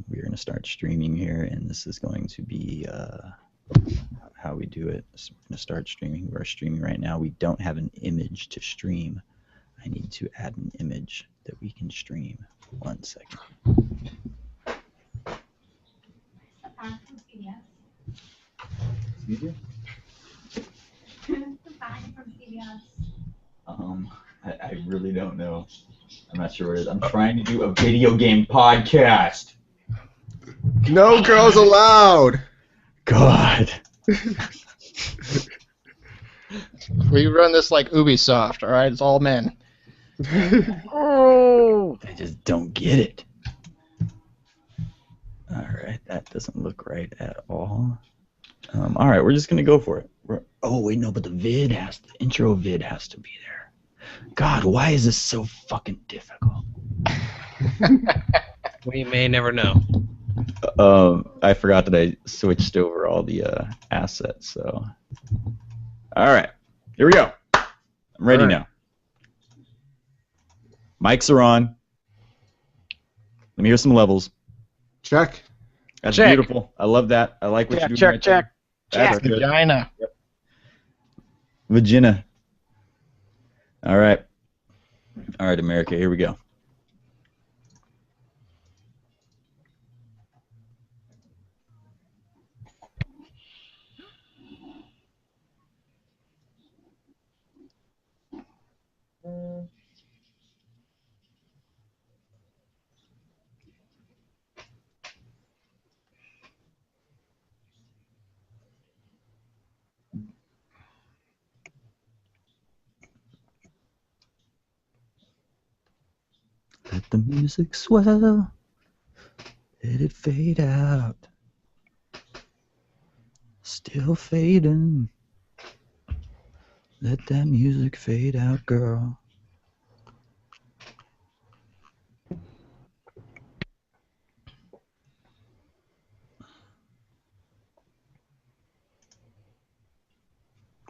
We're going to start streaming here, and this is going to be how we do it. So we're going to start streaming. We're streaming right now. We don't have an image to stream. I need to add an image that we can stream. 1 second. Excuse you? I really don't know. I'm not sure what it is. I'm trying to do a video game podcast. No girls allowed. God. We run this like Ubisoft, all right? It's all men. Oh, I just don't get it. All right, that doesn't look right at all. All right, we're just gonna go for it. Oh wait, no, but the intro vid has to be there. God, why is this so fucking difficult? We may never know. I forgot that I switched over all the assets. So, all right, here we go. I'm ready now. Mics are on. Let me hear some levels. Check. That's Check. beautiful. I love that. I like what you're doing. Check, right check. there. That's good. Vagina. Vagina. All right. All right, America, here we go. Let the music swell. Let it fade out. Still fading. Let that music fade out, girl.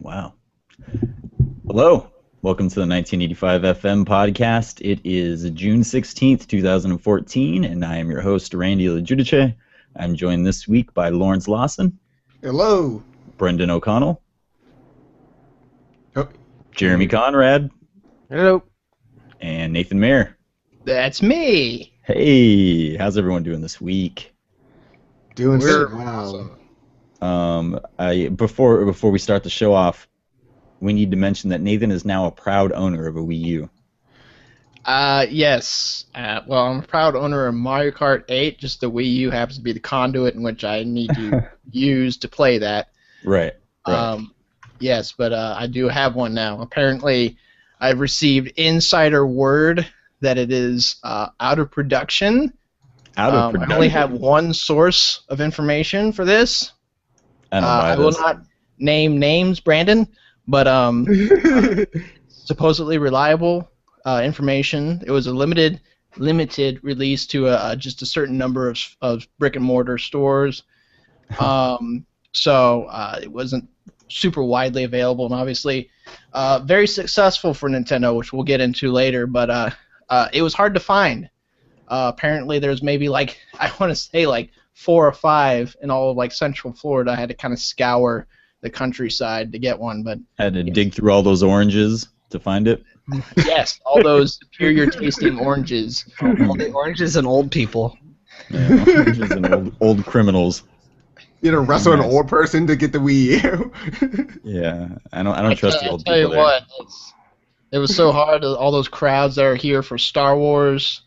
Wow. Hello. Welcome to the 1985 FM podcast. It is June 16th, 2014, and I am your host, Randy LaGiudice. I'm joined this week by Lawrence Lawson. Hello. Brendan O'Connell. Oh. Jeremy Conrad. Hello. And Nathan Mayer. That's me. Hey, how's everyone doing this week? Doing We're so well. awesome. Before we start the show off, we need to mention that Nathan is now a proud owner of a Wii U. Yes. Well, I'm a proud owner of Mario Kart 8. Just the Wii U happens to be the conduit in which I need to use to play that. Right. Yes, but I do have one now. Apparently, I've received insider word that it is out of production. Out of production. I only have one source of information for this. I will not name names, Brandon, but supposedly reliable information. It was a limited release to just a certain number of brick and mortar stores. So it wasn't super widely available, and obviously very successful for Nintendo, which we'll get into later. But it was hard to find. Apparently, there's maybe like I want to say like 4 or 5 in all of like Central Florida. I had to kind of scour the countryside to get one, but had to dig through all those oranges to find it. Yes, all those superior tasting oranges. All the oranges and old people. Yeah, oranges and old criminals. You know, wrestle an old person to get the Wii U. Yeah, I don't trust the old I'll tell you people there. what, it was so hard. All those crowds that are here for Star Wars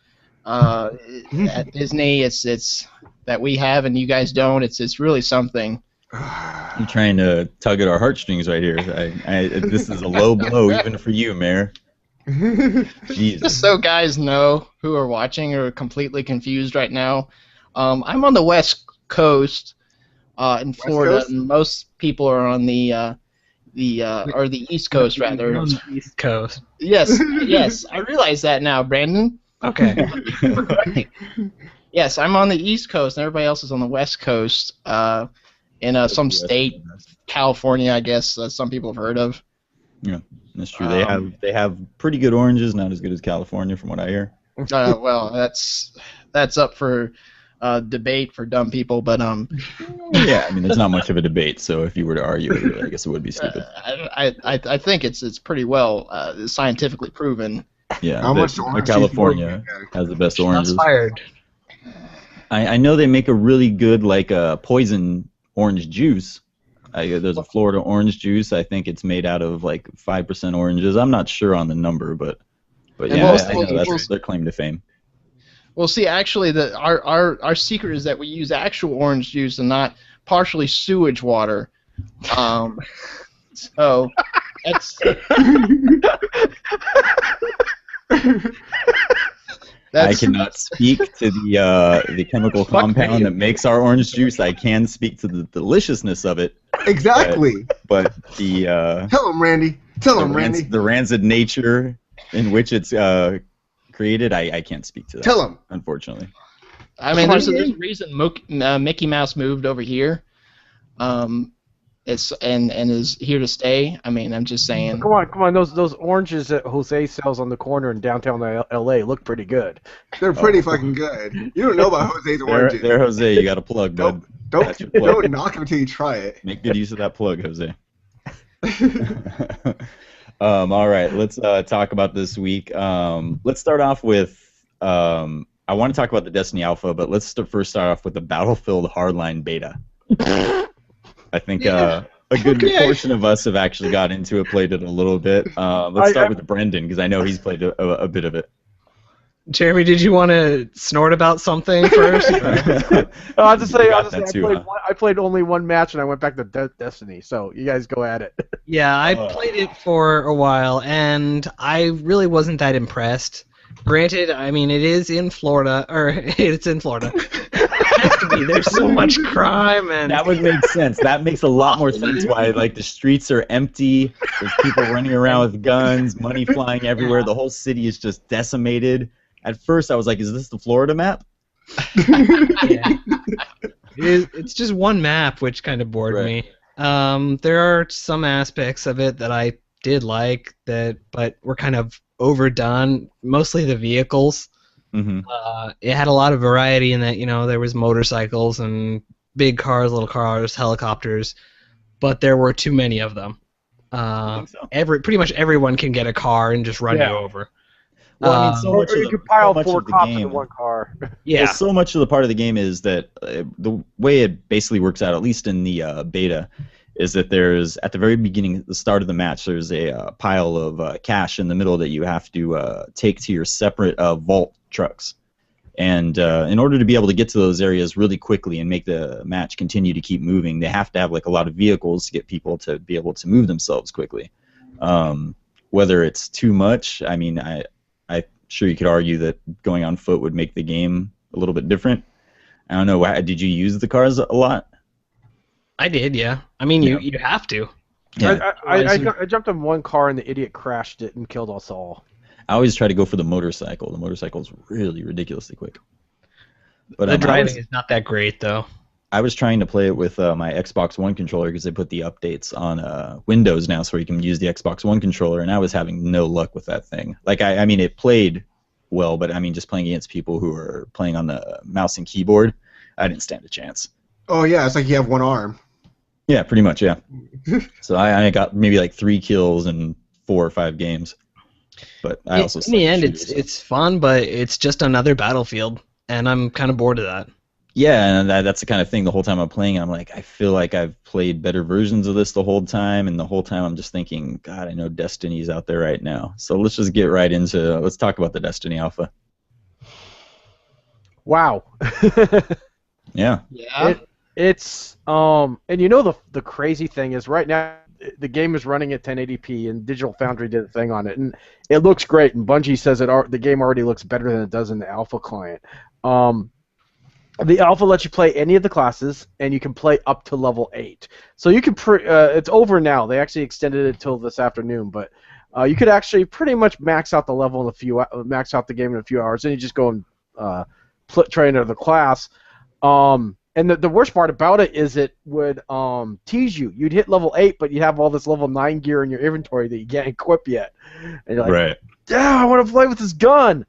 at Disney, it's that we have and you guys don't. It's really something. You're trying to tug at our heartstrings right here. This is a low blow even for you, Mayor. Jesus. Just so guys know who are watching or are completely confused right now, I'm on the West Coast in Florida, Coast? and most people are on the East Coast rather. East Coast. Yes, yes, I realize that now, Brandon. Okay. Yes, I'm on the East Coast, and everybody else is on the West Coast. In some state, California, I guess some people have heard of. Yeah, that's true. They have pretty good oranges, not as good as California, from what I hear. Well, that's up for debate for dumb people, but Yeah, I mean, there's not much of a debate, so if you were to argue it, really, I guess it would be stupid. I think it's pretty well scientifically proven. Yeah, How that- much orange juice California you want? has the best Shots oranges. fired. I know they make a really good poison orange juice. There's a Florida orange juice. I think it's made out of like 5% oranges. I'm not sure on the number, but And yeah, most- I know that's most- their claim to fame. Well, see, actually, our secret is that we use actual orange juice and not partially sewage water. So that's I cannot speak to the chemical compound that makes our orange juice. I can speak to the deliciousness of it, Exactly. but the Tell him, Randy. Tell him, Randy. the rancid nature in which it's created, I can't speak to that. Tell him. Unfortunately. I mean, there's a reason Mickey Mouse moved over here. It's and is here to stay. I mean, I'm just saying. Come on. Those oranges that Jose sells on the corner in downtown L.A. look pretty good. They're pretty fucking good. You don't know about Jose's oranges. There, Jose, you got a plug, bud. That's your plug. Don't knock him until you try it. Make good use of that plug, Jose. All right, let's talk about this week. Let's start off with. I want to talk about the Destiny Alpha, but let's first start off with the Battlefield Hardline Beta. I think a good portion of us have actually got into it, played it a little bit. Let's start with Brendan, because I know he's played a bit of it. Jeremy, did you want to snort about something first? I'll just say, Too, I played only one match and I went back to Destiny. So you guys go at it. Yeah, I played it for a while, and I really wasn't that impressed. Granted, I mean, it is in Florida, or it's in Florida. It has to be. There's so much crime, and That would make sense. That makes a lot more sense why the streets are empty. There's people running around with guns, money flying everywhere. The whole city is just decimated. At first, I was like, "Is this the Florida map?" yeah. It's just one map, which kind of bored me. There are some aspects of it that I did like, but were kind of overdone. Mostly the vehicles. Mm-hmm. It had a lot of variety in that, there was motorcycles and big cars, little cars, helicopters, but there were too many of them. I think so. Pretty much everyone can get a car and just run you over. Well, I mean, so Or much of you the, could pile so much 4 of the cops game. in one car. Yeah. Well, so much of the part of the game is that the way it basically works out, at least in the beta, is that there's, at the very beginning, the start of the match, there's a pile of cash in the middle that you have to take to your separate vault trucks. And in order to be able to get to those areas really quickly and make the match continue to keep moving, they have to have a lot of vehicles to get people to be able to move themselves quickly. Whether it's too much, I mean, I'm sure you could argue that going on foot would make the game a little bit different. I don't know. Did you use the cars a lot? I did, yeah. I mean, you have to. Yeah. I jumped on one car and the idiot crashed it and killed us all. I always try to go for the motorcycle. The motorcycle's really ridiculously quick. But The driving is not that great, though. I was trying to play it with my Xbox One controller because they put the updates on Windows now, so you can use the Xbox One controller, and I was having no luck with that thing. I mean, it played well, but I mean, just playing against people who are playing on the mouse and keyboard, I didn't stand a chance. Oh yeah, it's like you have one arm. Yeah, pretty much, yeah. So I got maybe 3 kills in 4 or 5 games. But I also in the end, it's fun, but it's just another Battlefield, and I'm kind of bored of that. Yeah, and that's the kind of thing the whole time I'm playing, I'm like, I feel like I've played better versions of this the whole time, and the whole time I'm just thinking, God, I know Destiny's out there right now. So let's just get right into, let's talk about the Destiny Alpha. Wow. Yeah. Yeah. It's and the crazy thing is right now the game is running at 1080p and Digital Foundry did a thing on it and it looks great and Bungie says the game already looks better than it does in the alpha client. The alpha lets you play any of the classes and you can play up to level 8. So you can it's over now. They actually extended it till this afternoon, but you could actually pretty much max out the level max out the game in a few hours. Then you just go and try into the class. And the worst part about it is it would tease you. You'd hit level 8, but you have all this level 9 gear in your inventory that you can't equip yet. And you're like, Right. yeah, I want to play with this gun.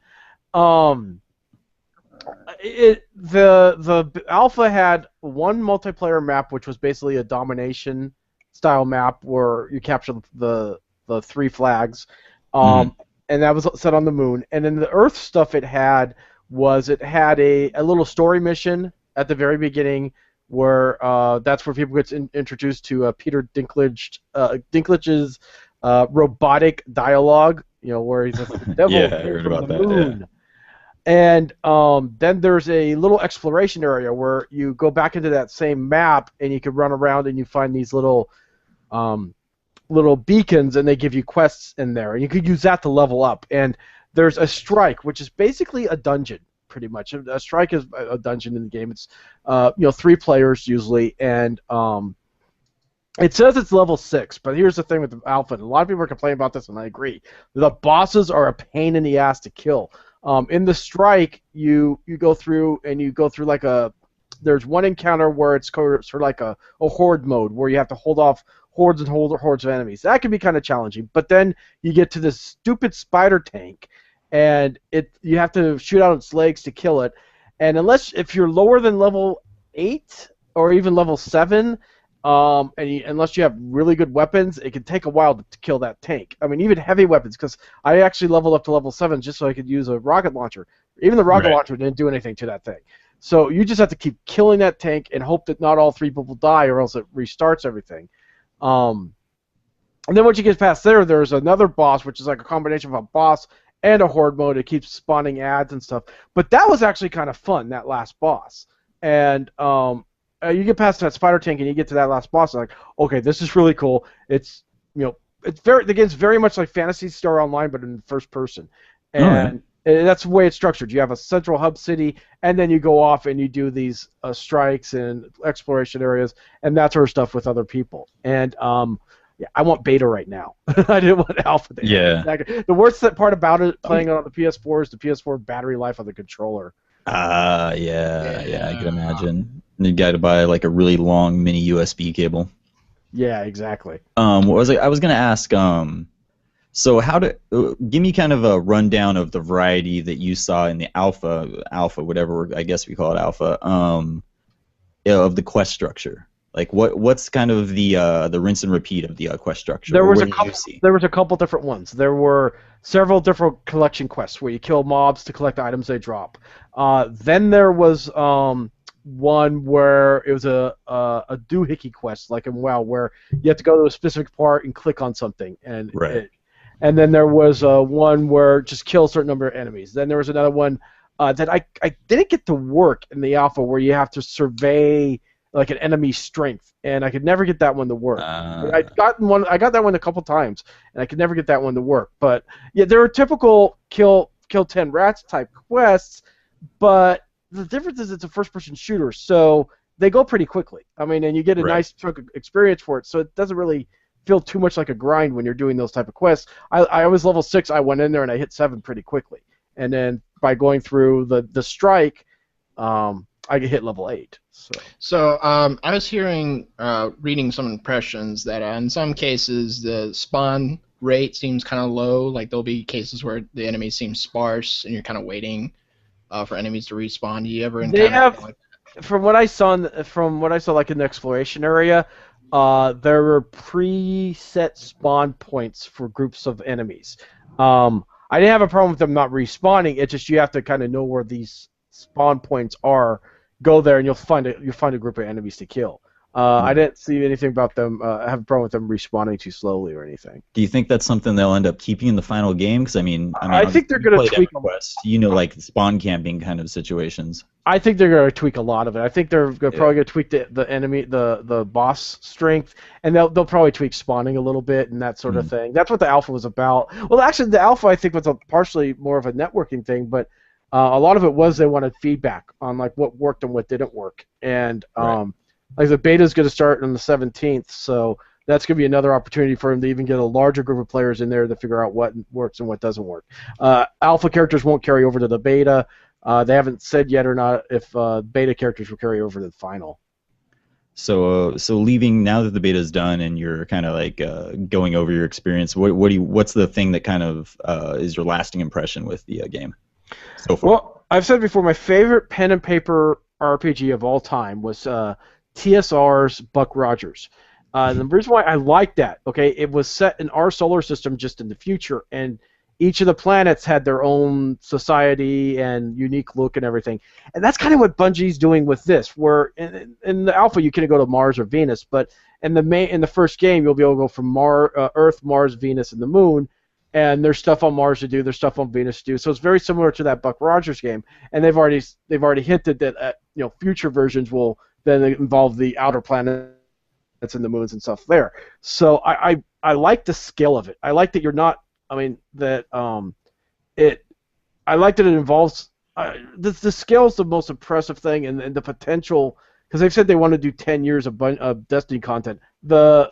The alpha had one multiplayer map, which was basically a domination style map where you capture the three flags, and that was set on the moon. And then the Earth stuff it had a little story mission at the very beginning where that's where people get introduced to Peter Dinklage's robotic dialogue, where he's like, the devil Yeah, I came heard from about the that, moon. And then there's a little exploration area where you go back into that same map and you can run around and you find these little beacons and they give you quests in there and you could use that to level up. And there's a strike, which is basically a dungeon, pretty much. A strike is a dungeon in the game. It's 3 players usually, and it says it's level 6, but here's the thing with the alpha. And a lot of people are complaining about this, and I agree. The bosses are a pain in the ass to kill. In the strike, you go through like there's one encounter where it's sort of like a horde mode where you have to hold off hordes and hordes of enemies. That can be kind of challenging. But then you get to this stupid spider tank, and you have to shoot out its legs to kill it. And if you're lower than level 8 or even level 7, unless you have really good weapons, it can take a while to kill that tank. I mean, even heavy weapons, because I actually leveled up to level 7 just so I could use a rocket launcher. Even the rocket launcher didn't do anything to that thing. So you just have to keep killing that tank and hope that not all 3 people die, or else it restarts everything. And then once you get past there's another boss, which is like a combination of a boss and a horde mode. It keeps spawning ads and stuff. But that was actually kind of fun, that last boss. And you get past that spider tank and you get to that last boss, and like, okay, this is really cool. It's the game's very much like Phantasy Star Online, but in first person, and that's the way it's structured. You have a central hub city, and then you go off and you do these strikes and exploration areas and that sort of stuff with other people. And I want beta right now. I didn't want alpha. Yeah. The worst part about it playing it on the PS4 is the PS4 battery life of the controller. Yeah, I can imagine. You got to buy like a really long mini USB cable. Yeah, exactly. What was I was gonna ask? So give me kind of a rundown of the variety that you saw in the alpha, whatever I guess we call it alpha, of the quest structure. Like what's kind of the rinse and repeat of the quest structure? There was a couple different ones. There were several different collection quests where you kill mobs to collect items they drop. Then there was one where it was a doohickey quest, like in WoW, where you have to go to a specific part and click on something, and and then there was one where just kill a certain number of enemies. Then there was another one that I didn't get to work in the alpha, where you have to survey like an enemy's strength, and I could never get that one to work. I got that one a couple times, and I could never get that one to work. But yeah, there are typical kill 10 rats type quests, but the difference is it's a first-person shooter, so they go pretty quickly. I mean, and you get a nice chunk of experience for it, so it doesn't really feel too much like a grind when you're doing those type of quests. I was level 6. I went in there and I hit 7 pretty quickly, and then by going through the strike, I hit level 8. So I was reading some impressions that in some cases the spawn rate seems kind of low. Like there'll be cases where the enemies seem sparse and you're kind of waiting for enemies to respawn. Do you ever encounter like that? From what I saw like in the exploration area, there were preset spawn points for groups of enemies. I didn't have a problem with them not respawning. It's just you have to kind of know where these spawn points are. Go there and you'll find a group of enemies to kill. I didn't see anything about them have a problem with them respawning too slowly or anything. Do you think that's something they'll end up keeping in the final game? Because I think they're going to tweak quest. Like spawn camping kind of situations. I think they're going to tweak a lot of it. I think they're probably going to tweak the enemy, the boss strength, and they'll probably tweak spawning a little bit and that sort of thing. That's what the alpha was about. Well, actually, the alpha I think was partially more of a networking thing, but a lot of it was they wanted feedback on like what worked and what didn't work. And like the beta is going to start on the 17th, so that's going to be another opportunity for them to even get a larger group of players in there to figure out what works and what doesn't work. Alpha characters won't carry over to the beta. They haven't said yet or not if beta characters will carry over to the final. So leaving now that the beta is done and you're kind of like going over your experience, what's the thing that kind of is your lasting impression with the game so far? Well, I've said before, my favorite pen and paper RPG of all time was TSR's Buck Rogers. The reason why I like that, okay, it was set in our solar system just in the future, and each of the planets had their own society and unique look and everything. And that's kind of what Bungie's doing with this, where in the alpha you can go to Mars or Venus, but in the first game you'll be able to go from Earth, Mars, Venus, and the Moon, and there's stuff on Mars to do, there's stuff on Venus to do. So it's very similar to that Buck Rogers game, and they've already hinted that future versions will then involve the outer planets and the moons and stuff there. So I like the scale of it. I like that you're not. I mean that I like that it involves the scale is the most impressive thing, and the potential, because they've said they want to do 10 years of Destiny content. The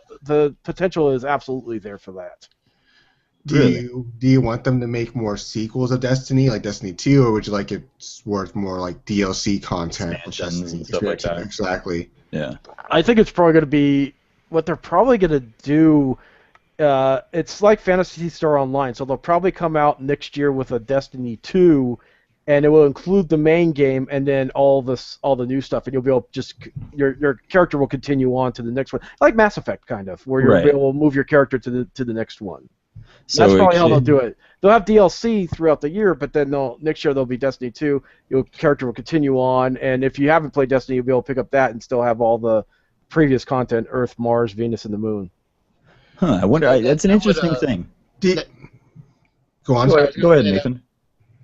potential is absolutely there for that. Do you want them to make more sequels of Destiny, like Destiny 2, or would you like it worth more like DLC content? Expansions and stuff like that. Exactly. Yeah. I think it's probably going to be what they're probably going to do. It's like Phantasy Star Online, so they'll probably come out next year with a Destiny 2, and it will include the main game and then all the new stuff, and you'll be able to your character will continue on to the next one, like Mass Effect kind of, where you'll be able to move your character to the next one. So that's probably how they'll do it. They'll have DLC throughout the year, but then next year there'll be Destiny 2. Your character will continue on, and if you haven't played Destiny, you'll be able to pick up that and still have all the previous content: Earth, Mars, Venus, and the Moon. Huh? I wonder. That's an interesting thing. Go on. Go ahead, Nathan.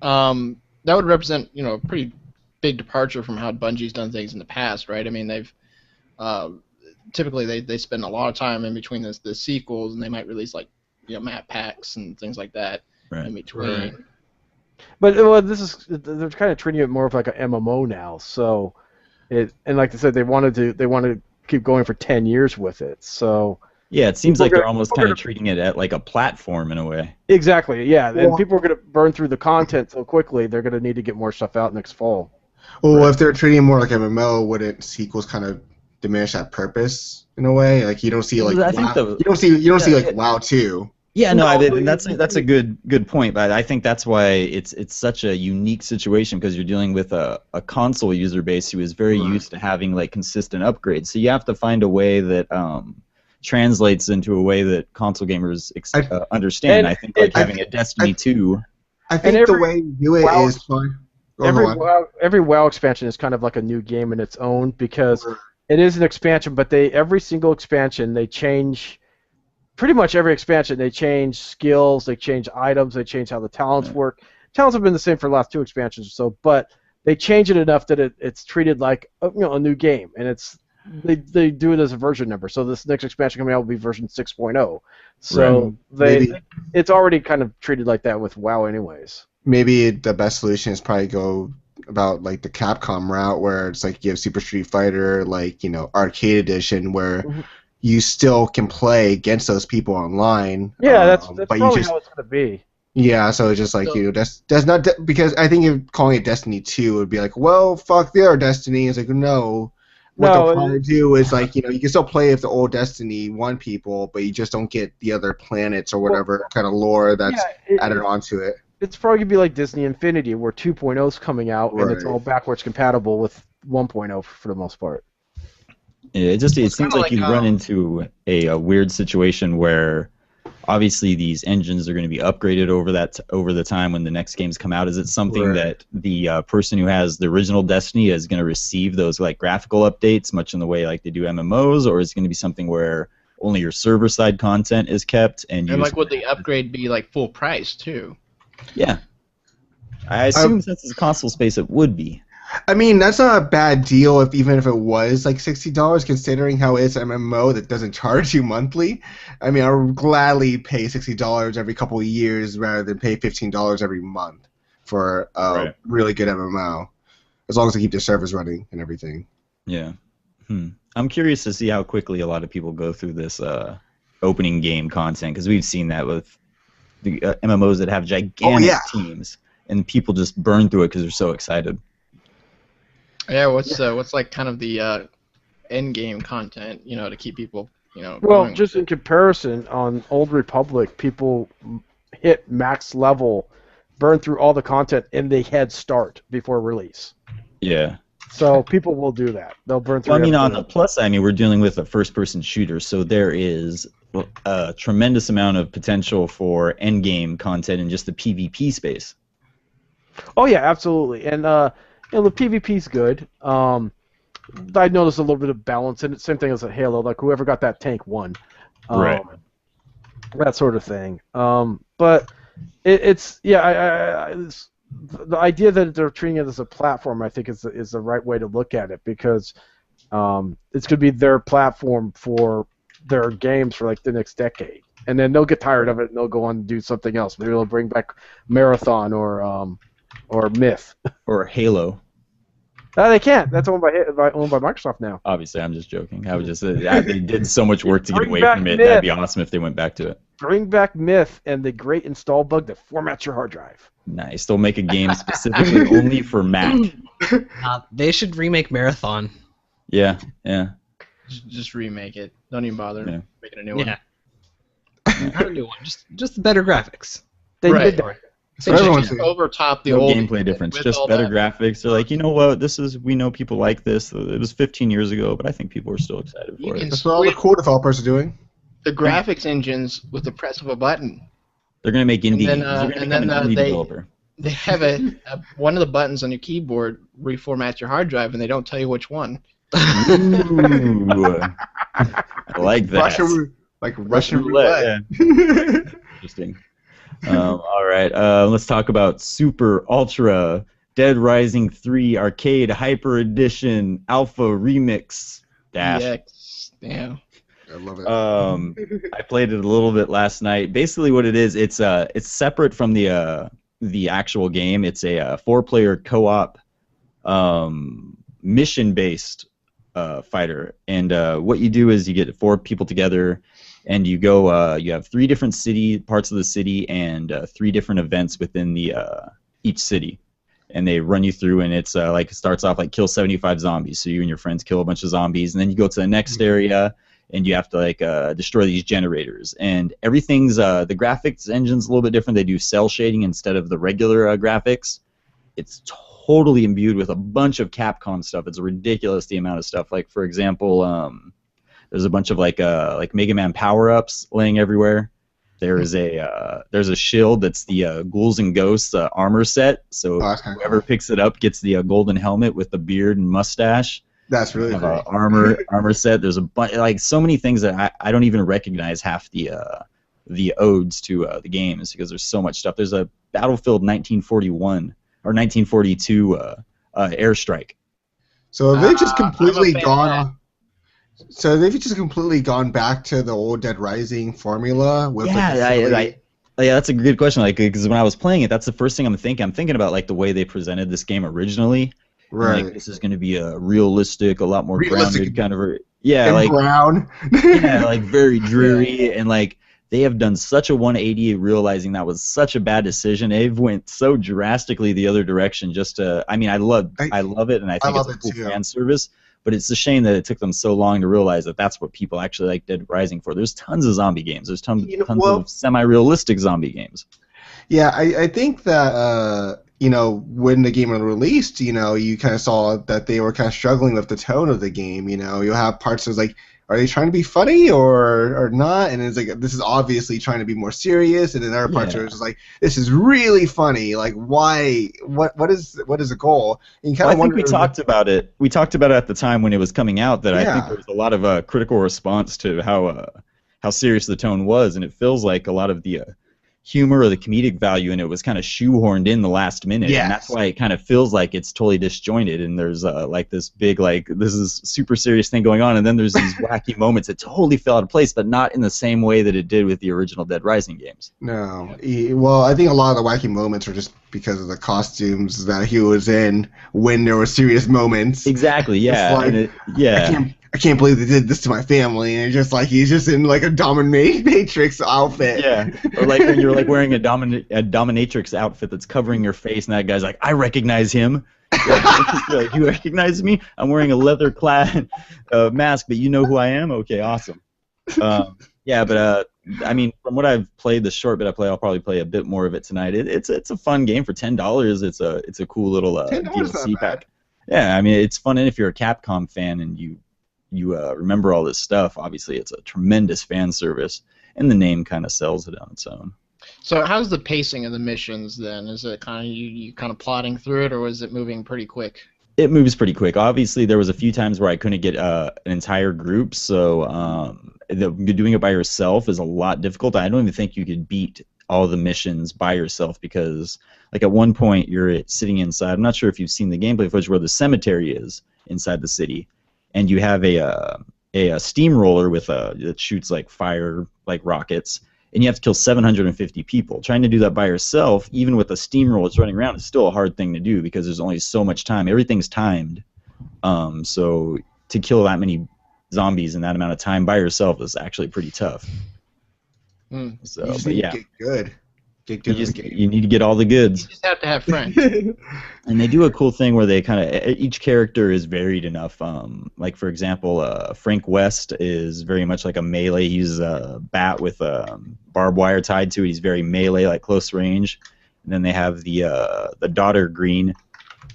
That would represent, a pretty big departure from how Bungie's done things in the past, right? I mean, they've typically they spend a lot of time in between the sequels, and they might release map packs and things like that in between. Right. But they're kind of treating it more of like an MMO now. So and like I said, they want to keep going for 10 years with it. So yeah, it seems like they're almost kind of treating it at like a platform in a way. Exactly. Yeah, and people are going to burn through the content so quickly. They're going to need to get more stuff out next fall. Well, if they're treating it more like MMO, wouldn't sequels kind of diminish that purpose in a way? Like you don't see you don't see like WoW 2. Yeah, no, that's a good point, but I think that's why it's such a unique situation, because you're dealing with a console user base who is very used to having like consistent upgrades. So you have to find a way that translates into a way that console gamers understand. I think having a Destiny 2. I think the way you do it is fun. Every WoW expansion is kind of like a new game in its own, because it is an expansion, but every single expansion they change. Pretty much every expansion, they change skills, they change items, they change how the talents work. Talents have been the same for the last 2 expansions or so, but they change it enough that it's treated like a new game, and they do it as a version number. So this next expansion coming out will be version 6.0. So it's already kind of treated like that with WoW, anyways. Maybe the best solution is probably go about like the Capcom route, where it's like you have Super Street Fighter, Arcade Edition, where you still can play against those people online. Yeah, that's probably how it's going to be. Yeah, so it's just like, that's not because I think if calling it Destiny 2 would be like, well, fuck the other Destiny. It's like, no. What they'll probably do is like, you can still play with the old Destiny 1 people, but you just don't get the other planets or whatever kind of lore that's added onto it. It's probably going to be like Disney Infinity, where 2.0 is coming out, and it's all backwards compatible with 1.0 for the most part. Yeah, it seems like you run into a weird situation where obviously these engines are going to be upgraded over the time when the next games come out. Is it something that the person who has the original Destiny is going to receive those like graphical updates, much in the way like they do MMOs, or is it going to be something where only your server side content is kept and would the upgrade be like full price too? Yeah, I assume since it's a console space, it would be. I mean, that's not a bad deal even if it was like $60, considering how it's an MMO that doesn't charge you monthly. I mean, I would gladly pay $60 every couple of years rather than pay $15 every month for a really good MMO, as long as they keep their servers running and everything. Yeah. I'm curious to see how quickly a lot of people go through this opening game content, because we've seen that with the MMOs that have gigantic teams, and people just burn through it because they're so excited. Yeah, what's like kind of the end game content, to keep people, Well, just in comparison, on Old Republic, people hit max level burn through all the content in the head start before release. Yeah. So people will do that. They'll burn through. Well, I mean, on the everything. plus side, I mean, we're dealing with a first-person shooter, so there is a tremendous amount of potential for endgame content in just the PvP space. Oh yeah, absolutely. And the PvP's good. I noticed a little bit of balance in it. Same thing as a Halo. Like whoever got that tank won. Right. That sort of thing. But it's the idea that they're treating it as a platform, I think, is the right way to look at it, because it's going to be their platform for their games for like the next decade, and then they'll get tired of it and they'll go on and do something else. Maybe they'll bring back Marathon or Myth. Or Halo. They can't. That's owned by Microsoft now. Obviously, I'm just joking. I would just they did so much work to get Bring away back from it. Myth. That'd be awesome if they went back to it. Bring back Myth and the great install bug that formats your hard drive. Nice. They'll make a game specifically only for Mac. They should remake Marathon. Yeah. Just remake it. Don't even bother Yeah. making a new one. Yeah. Not a new one. Just better graphics. They Right. did that. So They should everyone's just overtop the No old gameplay difference, with just all better that. graphics. They're like, you know what? We know people like this. It was 15 years ago, but I think people are still excited You for can it. That's what all the cool developers are doing. the graphics engines with the press of a button. They're gonna make indie then, games. They're gonna and become then, an indie they- developer. They have one of the buttons on your keyboard reformats your hard drive, and they don't tell you which one. Ooh. I like that. Russian roulette. Yeah. Interesting. All right. Let's talk about Super Ultra Dead Rising 3 Arcade Hyper Edition Alpha Remix Dash. EX. Yeah. I love it. I played it a little bit last night. Basically, what it is, it's separate from the actual game. It's a 4-player co-op mission-based fighter, and what you do is you get 4 people together, and you go. You have 3 different parts of the city, and 3 different events within the each city, and they run you through. And it's like it starts off like kill 75 zombies. So you and your friends kill a bunch of zombies, and then you go to the next area, and you have to like destroy these generators. And everything's the graphics engine's a little bit different. They do cell shading instead of the regular graphics. It's totally imbued with a bunch of Capcom stuff. It's ridiculous the amount of stuff. Like for example, there's a bunch of like Mega Man power-ups laying everywhere. There's a shield that's the Ghouls and Ghosts armor set. So that's kinda whoever cool. picks it up gets the golden helmet with the beard and mustache. That's really Have cool. a armor set. There's a bunch, like so many things that I don't even recognize half the odes to the games, because there's so much stuff. There's a Battlefield 1941 or 1942 airstrike. So they've just I'm a completely fan gone. So they've just completely gone back to the old Dead Rising formula with like, the silly- Yeah, that's a good question. Like, because when I was playing it, that's the first thing I'm thinking. I'm thinking about like the way they presented this game originally. And, right. like, this is going to be a realistic, a lot more Realistic grounded kind of. Yeah, and like brown. yeah, like very dreary, and like they have done such a 180, realizing that was such a bad decision. They've went so drastically the other direction. Just to, I mean, I love it, and I think love it's a it cool too. fan service. But it's a shame that it took them so long to realize that that's what people actually like Dead Rising for. There's tons of zombie games. There's tons of semi-realistic zombie games. Yeah, I think that when the game was released, you kind of saw that they were kind of struggling with the tone of the game. You'll have parts that's like, are they trying to be funny or not? And it's like, this is obviously trying to be more serious. And then other parts are just like, this is really funny. Like, why? What is the goal? And you I think we talked about it. We talked about it at the time when it was coming out. That I think there was a lot of critical response to how serious the tone was, and it feels like a lot of the humor or the comedic value in it was kind of shoehorned in the last minute, and that's why it kind of feels like it's totally disjointed, and there's like this big this is super serious thing going on, and then there's these wacky moments that totally fell out of place, but not in the same way that it did with the original Dead Rising games. No. Well, I think a lot of the wacky moments are just because of the costumes that he was in when there were serious moments. Exactly, yeah. It's like, I can't believe they did this to my family, and just like he's just in like a dominatrix outfit. Yeah, or like when you're like wearing a dominatrix outfit that's covering your face, and that guy's like, I recognize him. You're like, you recognize me? I'm wearing a leather-clad mask, but you know who I am? Okay, awesome. Yeah, but I mean, from what I've played, the short bit I play, I'll probably play a bit more of it tonight. It's a fun game for $10. It's a cool little DLC pack. Yeah, I mean, it's fun, and if you're a Capcom fan and you remember all this stuff, obviously it's a tremendous fan service, and the name kind of sells it on its own. So how's the pacing of the missions then? Is it kind of you kind of plodding through it, or is it moving pretty quick? It moves pretty quick. Obviously, there was a few times where I couldn't get an entire group, so doing it by yourself is a lot difficult. I don't even think you could beat all the missions by yourself because, like, at one point you're sitting inside. I'm not sure if you've seen the gameplay footage where the cemetery is inside the city, and you have a steamroller with that shoots like fire, like rockets, and you have to kill 750 people. Trying to do that by yourself, even with a steamroller that's running around, is still a hard thing to do because there's only so much time. Everything's timed, so to kill that many zombies in that amount of time by yourself is actually pretty tough. So, you just but need yeah, to get good. Get good at the game. you need to get all the goods. You just have to have friends. And they do a cool thing where they kind of each character is varied enough. Like for example, Frank West is very much like a melee. He uses a bat with barbed wire tied to it. He's very melee, like close range. And then they have the daughter Green,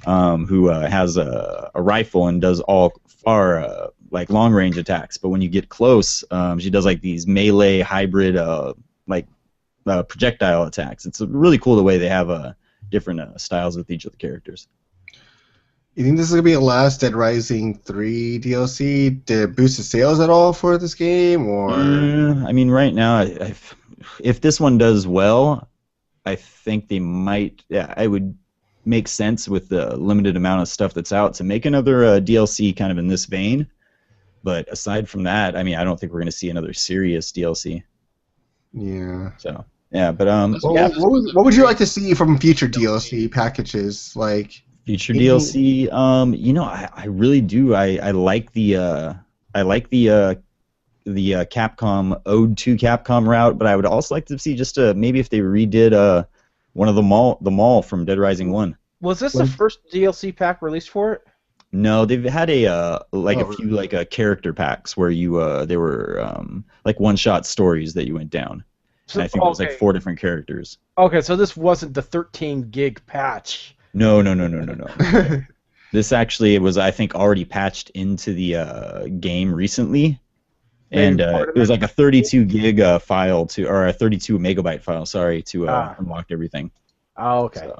who has a rifle and does all far like long range attacks. But when you get close, she does like these melee hybrid projectile attacks. It's really cool the way they have different styles with each of the characters. You think this is going to be a last Dead Rising 3 DLC? Did it boost the sales at all for this game? Or I mean, right now, if this one does well, I think they might. Yeah, it would make sense with the limited amount of stuff that's out to make another DLC kind of in this vein. But aside from that, I mean, I don't think we're going to see another serious DLC. Yeah. So yeah, but what would you like to see from future DLC packages? Like future DLC, you know, I really do. I like the Capcom Ode to Capcom route, but I would also like to see just maybe if they redid one of the mall from Dead Rising 1. Was this the first DLC pack released for it? No, they've had a few character packs where they were like one-shot stories that you went down. So, and I think it was like 4 different characters. Okay, so this wasn't the 13 gig patch. No. This actually was, I think, already patched into the game recently, and it was like a 32 gig file or a 32 megabyte file, sorry, to unlock everything. Oh, okay.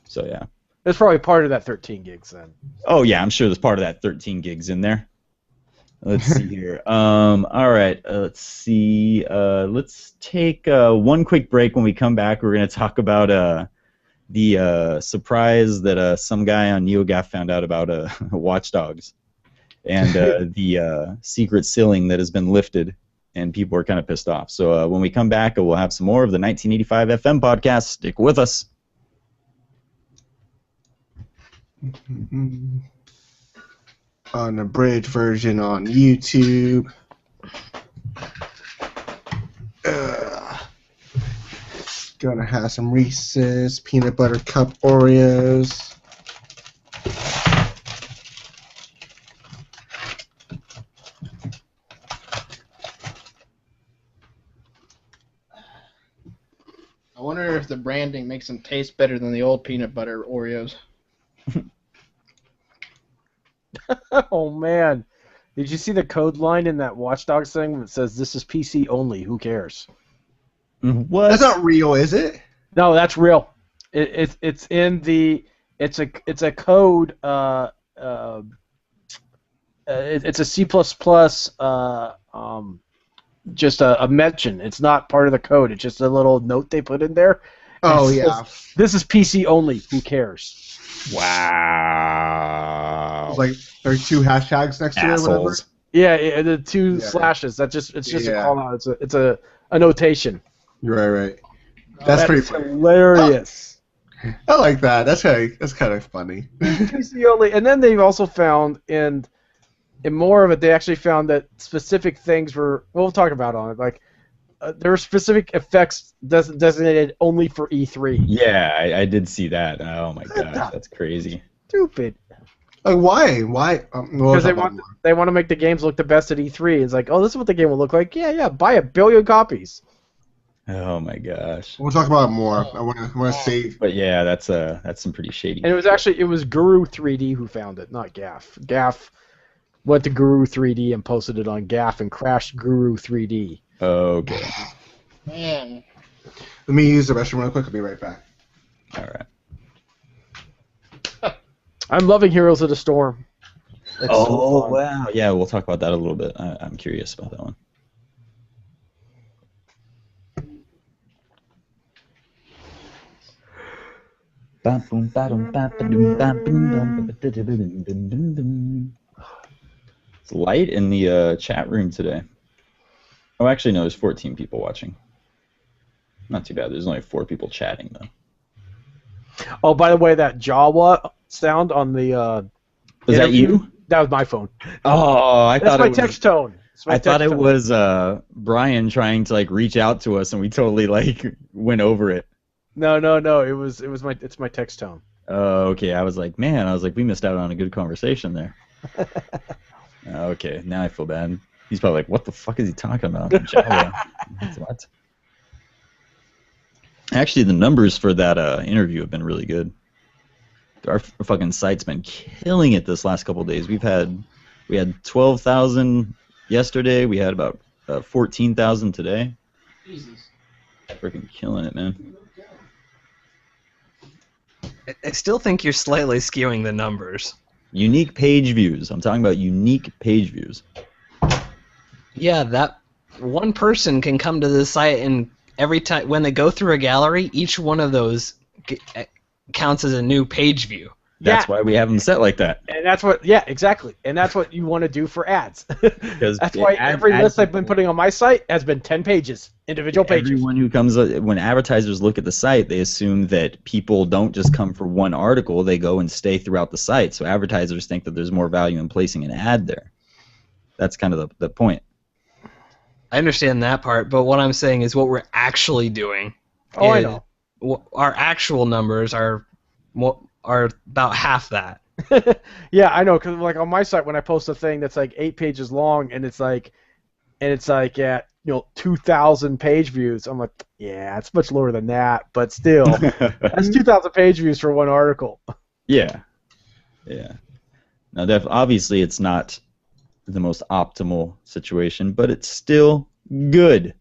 So yeah. It's probably part of that 13 gigs then. Oh yeah, I'm sure there's part of that 13 gigs in there. Let's see here. All right. Let's see. Let's take one quick break. When we come back, we're going to talk about the surprise that some guy on NeoGAF found out about Watch Dogs, and the secret ceiling that has been lifted, and people are kind of pissed off. So when we come back, we'll have some more of the 1985 FM podcast. Stick with us. On a bridge version on YouTube. Gonna have some Reese's peanut butter cup Oreos. I wonder if the branding makes them taste better than the old peanut butter Oreos. Oh man, did you see the code line in that Watch Dogs thing that says this is PC only? Who cares? What? That's not real, is it? No, that's real. It's in the it's a code. It's a C++ just a mention. It's not part of the code. It's just a little note they put in there. Oh yeah. This is PC only. Who cares? Wow. Like there's 2 hashtags next to it or whatever. Yeah, the 2 slashes. It's just a call out. It's a notation. Right. That's pretty funny. Hilarious. I like that. That's kind of funny. PC only. And then they've also found in more of it, they actually found that specific things were. We'll talk about on it. Like there were specific effects designated only for E3. Yeah, I did see that. Oh my gosh, that's crazy. Stupid. Like why? Because they want to make the games look the best at E3. It's like, oh, this is what the game will look like. Yeah, buy 1 billion copies. Oh my gosh. We'll talk about it more. I want to save. But yeah, that's some pretty shady. And it was Guru 3D who found it, not Gaff. Gaff went to Guru 3D and posted it on Gaff and crashed Guru 3D. Okay. Man. Let me use the restroom real quick. I'll be right back. All right. I'm loving Heroes of the Storm. It's so fun. Wow. Yeah, we'll talk about that a little bit. I'm curious about that one. It's light in the chat room today. Oh, actually, no, there's 14 people watching. Not too bad. There's only 4 people chatting, though. Oh, by the way, that Jawa sound on the Was that you? That was my phone. Oh, I That's thought my it was. text tone. I thought it was Brian trying to like reach out to us, and we totally like went over it. No. It's my text tone. Oh, okay. I was like, we missed out on a good conversation there. Okay, now I feel bad. He's probably like, what the fuck is he talking about? Java. What? Actually, the numbers for that interview have been really good. Our fucking site's been killing it this last couple of days. We had 12,000 yesterday. We had about 14,000 today. Jesus. Freaking killing it, man. I still think you're slightly skewing the numbers. Unique page views. I'm talking about unique page views. Yeah, that one person can come to the site, and every time when they go through a gallery, each one of those counts as a new page view. That's why we have them set like that. And that's what, exactly. And that's what you want to do for ads. That's why ad- every ad list I've people- been putting on my site has been 10 pages, individual pages. Everyone who comes, when advertisers look at the site, they assume that people don't just come for one article, they go and stay throughout the site. So advertisers think that there's more value in placing an ad there. That's kind of the point. I understand that part, but what I'm saying is what we're actually doing. Oh, I know. Our actual numbers are about half that. Yeah, I know, because like on my site, when I post a thing that's like 8 pages long, and it's like at 2,000 page views, I'm like, yeah, it's much lower than that, but still, that's 2,000 page views for one article. Yeah. Now, obviously, it's not the most optimal situation, but it's still good.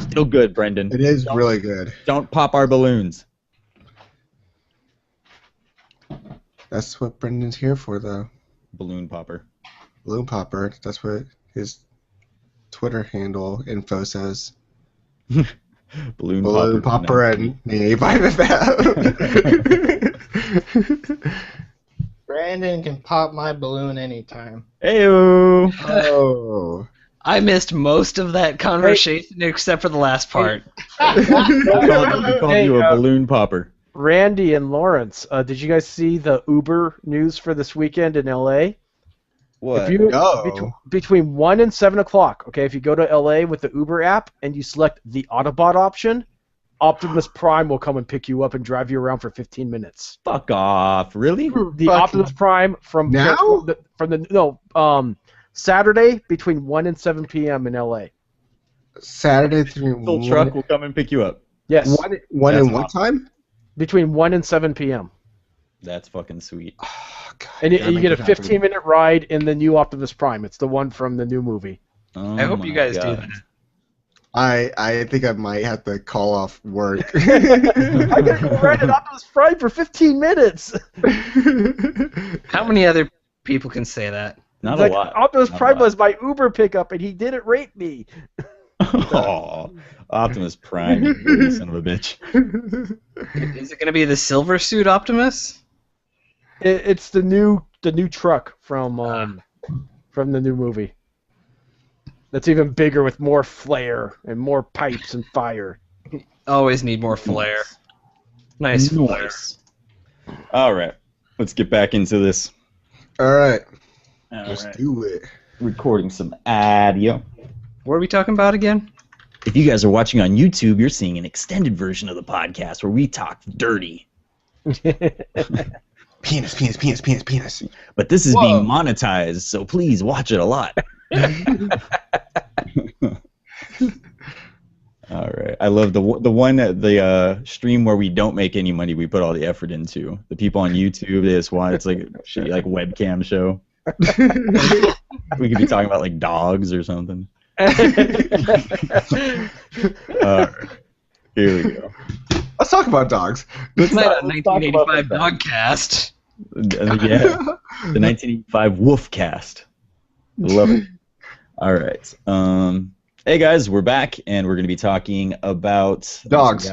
Still good, Brendan. It is really good. Don't pop our balloons. That's what Brendan's here for, though. Balloon popper. Balloon Popper. That's what his Twitter handle info says. Balloon Popper and me. Brandon can pop my balloon anytime. Heyo. Oh. I missed most of that conversation except for the last part. We called you a balloon popper. Randy and Lawrence, did you guys see the Uber news for this weekend in LA? What? If you No. between 1 and 7 o'clock, okay, if you go to LA with the Uber app and you select the Autobot option, Optimus Prime will come and pick you up and drive you around for 15 minutes. Fuck off. Really? The Optimus Prime from Now? Saturday between 1 and 7 p.m. in LA. Saturday through Full truck will come and pick you up. Yes, One That's and what time? between 1 and 7 p.m. That's fucking sweet. Oh, God. And Gotta you make get a it happen. 15-minute ride in the new Optimus Prime. It's the one from the new movie. Oh I hope my you guys do God. that. I think I might have to call off work. I gotta go ride an Optimus Prime for 15 minutes. How many other people can say that? Not Like, a lot. Optimus Not a Prime lot. was my Uber pickup, and he didn't rate me. Oh, Optimus Prime, you little son of a bitch. Is it going to be the Silver Suit Optimus? It's the new truck from the new movie. That's even bigger with more flair and more pipes and fire. Always need more flair. Nice flair. Nice. All right, let's get back into this. All right, All let's right. do it. Recording some audio. What are we talking about again? If you guys are watching on YouTube, you're seeing an extended version of the podcast where we talk dirty. Penis. But this is Whoa. being monetized, so please watch it a lot. All right. I love the stream where we don't make any money. We put all the effort into. The people on YouTube, they just want it's like a shitty, like webcam show. We could be talking about like dogs or something. Here we go. Let's talk about dogs. It's not a 1985 Dogcast. Yeah, the 1985 Wolfcast. Love it. All right. Hey guys, we're back, and we're going to be talking about dogs.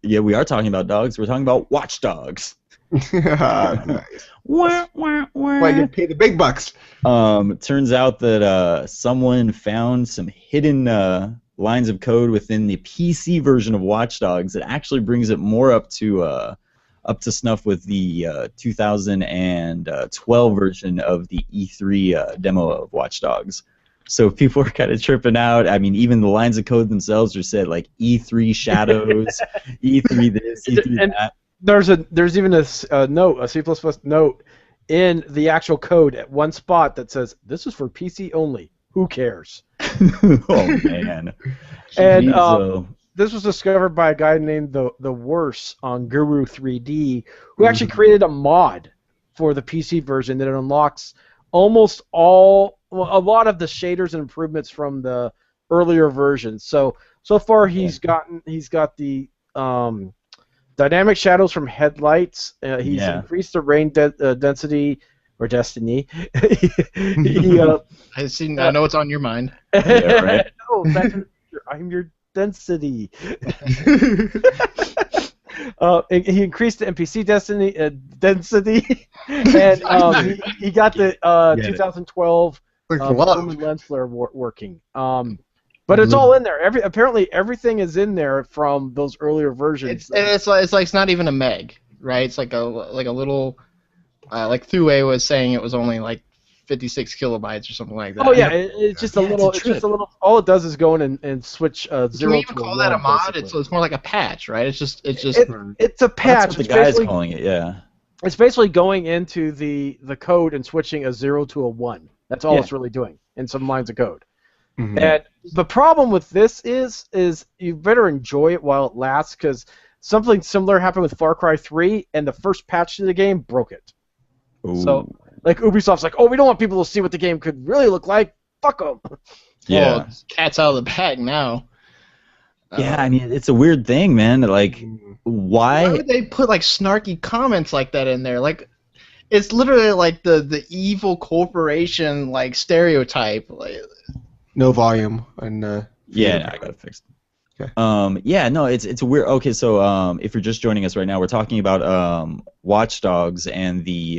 Yeah, we are talking about dogs. We're talking about Watch Dogs. Nice. Wah, wah, wah. Why you pay the big bucks? It turns out that someone found some hidden lines of code within the PC version of Watch Dogs that actually brings it more up to snuff with the 2012 version of the E3 demo of Watch Dogs. So people are kind of tripping out. I mean, even the lines of code themselves are said like E3 shadows, E3 this, E3 that. There's even a note, a C++ note in the actual code at one spot that says, "This is for PC only. Who cares?" Oh man. And Jeez, this was discovered by a guy named the Worse on Guru 3D, who actually created a mod for the PC version that unlocks almost a lot of the shaders and improvements from the earlier versions. So far he's got the dynamic shadows from headlights. He's increased the rain density or destiny. I know it's on your mind. Yeah, right. No, I'm your density. He increased the NPC density, and he got the 2012 lens flare working. But it's all in there. Apparently everything is in there from those earlier versions. It's not even a meg, right? It's like a little, like Thue was saying, it was only like 56 kilobytes or something like that. Oh yeah, it's just a little. It's just a little. All it does is go in and switch 0 to 1. Can we even call that a mod? It's more like a patch, right? It's a patch. That's what the guy's calling it. Yeah. It's basically going into the code and switching a 0 to a 1. That's all it's really doing in some lines of code. Mm-hmm. And the problem with this is you better enjoy it while it lasts, because something similar happened with Far Cry 3, and the first patch to the game broke it. Ooh. So, like, Ubisoft's like, oh, we don't want people to see what the game could really look like. Fuck them. Yeah. Well, cat's out of the bag now. Yeah, I mean, it's a weird thing, man. Like, why would they put like snarky comments like that in there? Like, it's literally like the evil corporation like stereotype. Like, no volume and I gotta fix it. Okay. It's a weird. Okay, so if you're just joining us right now, we're talking about Watch Dogs and the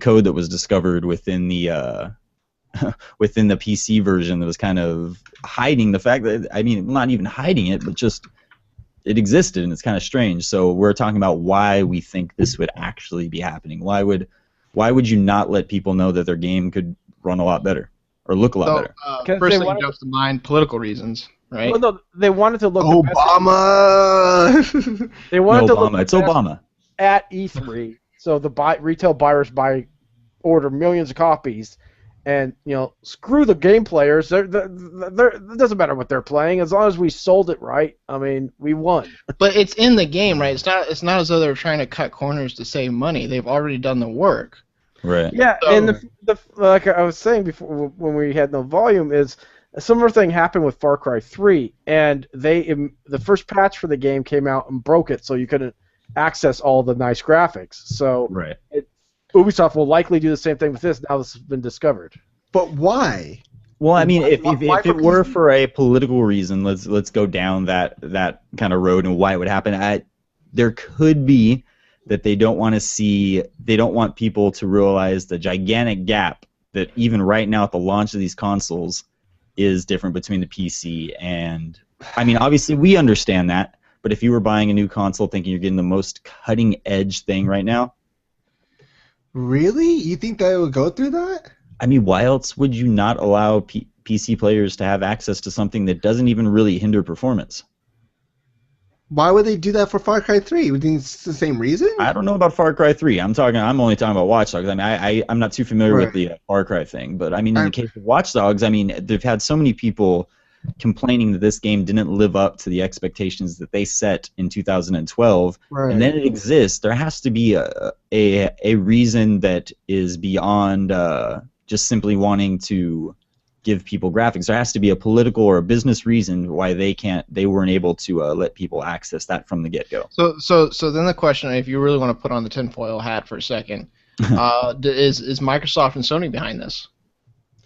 code that was discovered within the within the PC version that was kind of hiding the fact that, I mean, not even hiding it, but just it existed, and it's kind of strange. So we're talking about why we think this would actually be happening. Why would you not let people know that their game could run a lot better or look a lot better? First thing jumps to mind, political reasons, right? Well, no, they wanted to look Obama. They wanted to look It's Obama at E3. So the retail buyers order millions of copies, and screw the game players. It doesn't matter what they're playing, as long as we sold it right. I mean, we won. But it's in the game, right? It's not as though they're trying to cut corners to save money. They've already done the work. Right. Yeah, so, and the like I was saying before when we had no volume, is a similar thing happened with Far Cry 3, and the first patch for the game came out and broke it, so you couldn't access all the nice graphics. So Ubisoft will likely do the same thing with this now this has been discovered. But why? Well, I mean, if it were for a political reason, let's go down that kind of road and why it would happen. There could be that they don't want people to realize the gigantic gap that even right now at the launch of these consoles is different between the PC and, I mean, obviously we understand that, but if you were buying a new console thinking you're getting the most cutting edge thing right now. Really? You think they would go through that? I mean, why else would you not allow PC players to have access to something that doesn't even really hinder performance? Why would they do that for Far Cry 3? Would you think it's the same reason? I don't know about Far Cry 3. I'm only talking about Watch Dogs. I mean, I'm not too familiar with the Far Cry thing, but I mean, in the case of Watch Dogs, I mean, they've had so many people complaining that this game didn't live up to the expectations that they set in 2012, Right. and then it exists, there has to be a reason that is beyond just simply wanting to give people graphics. There has to be a political or a business reason why they weren't able to let people access that from the get-go. So then the question, if you really want to put on the tinfoil hat for a second, is Microsoft and Sony behind this?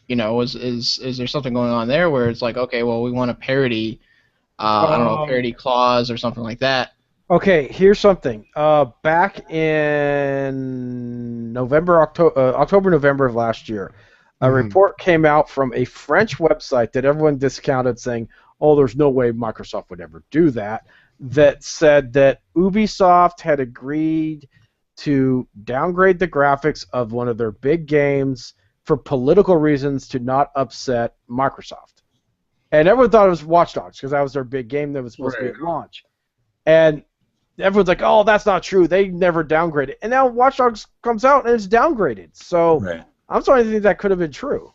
You know, is there something going on there where it's like, okay, well, we want a parody, I don't know, parody clause or something like that? Okay, here's something. Back in October, November of last year, a report came out from a French website that everyone discounted, saying, "Oh, there's no way Microsoft would ever do that." That said that Ubisoft had agreed to downgrade the graphics of one of their big games for political reasons to not upset Microsoft. And everyone thought it was Watch Dogs because that was their big game that was supposed to be at launch. And everyone's like, "Oh, that's not true. They never downgraded." And now Watch Dogs comes out and it's downgraded. So Right. I'm starting to think that could have been true.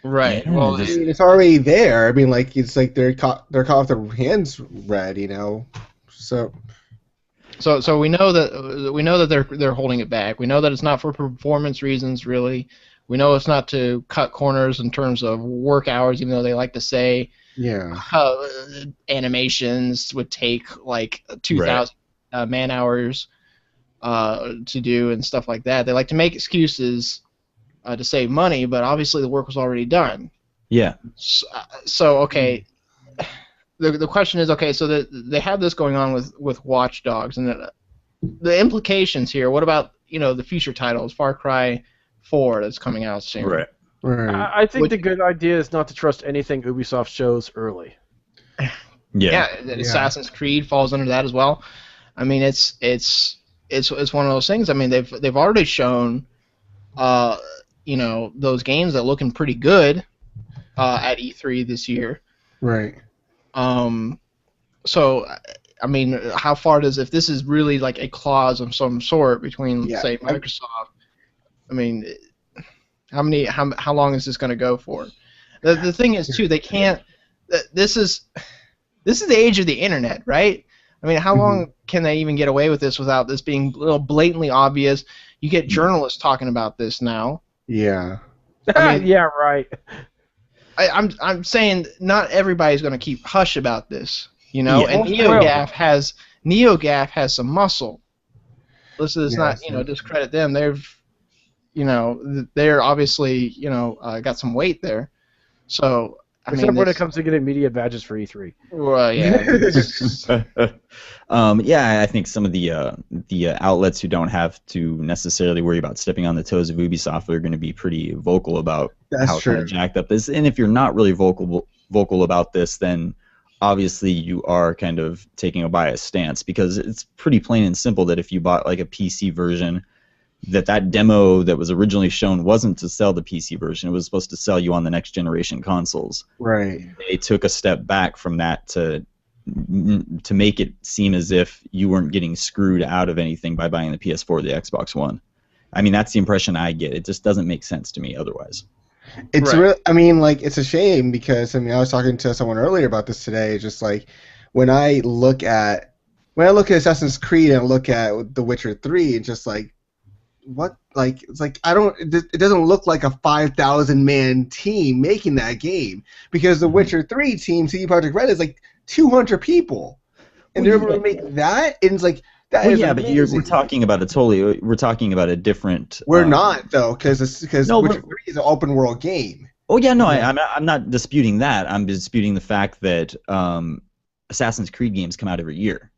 Right. Yeah, Well, I mean, it's already there. I mean, like it's like they're caught with their hands red, you know. So so we know that they're holding it back. We know that it's not for performance reasons, really. We know it's not to cut corners in terms of work hours, even though they like to say yeah, animations would take like 2,000 man hours to do and stuff like that. They like to make excuses to save money, but obviously the work was already done. Yeah. So okay, the question is, okay, so they have this going on with Watch Dogs, and the implications here. What about the future titles, Far Cry 4 that's coming out soon? Right. right. I think the good idea is not to trust anything Ubisoft shows early. Yeah. Assassin's Creed falls under that as well. I mean, it's one of those things. I mean, they've already shown those games that are looking pretty good at E3 this year. Right. So, I mean, how far if this is really like a clause of some sort between, say, Microsoft, I mean, how long is this going to go for? The thing is, too, they can't. This is the age of the internet, right? I mean, how long can they even get away with this without this being a little blatantly obvious? You get journalists talking about this now. Yeah. I mean, yeah, right. I'm saying not everybody's going to keep hush about this, Yeah. And NeoGAF has some muscle. Let's not discredit them. They're obviously got some weight there. So Except when it comes to getting media badges for E3. Well, yeah. Yeah, I think some of the outlets who don't have to necessarily worry about stepping on the toes of Ubisoft are going to be pretty vocal about how kind of jacked up this. And if you're not really vocal about this, then obviously you are kind of taking a biased stance, because it's pretty plain and simple that if you bought like a PC version, that demo that was originally shown wasn't to sell the PC version. It was supposed to sell you on the next generation consoles. Right. They took a step back from that to make it seem as if you weren't getting screwed out of anything by buying the PS4 or the Xbox One. I mean, that's the impression I get. It just doesn't make sense to me otherwise. It's I mean, like, it's a shame because I was talking to someone earlier about this today. Just like when I look at Assassin's Creed and I look at The Witcher 3, it's just like, what? Like, it's like it doesn't look like a 5,000 man team making that game, because the Witcher 3 team, CD Projekt Red, is like 200 people, and they're able to make that, and it's like that is amazing. But we're talking about a different. We're not though, because Witcher 3 is an open world game. Oh yeah, no, I'm not disputing that. I'm disputing the fact that Assassin's Creed games come out every year.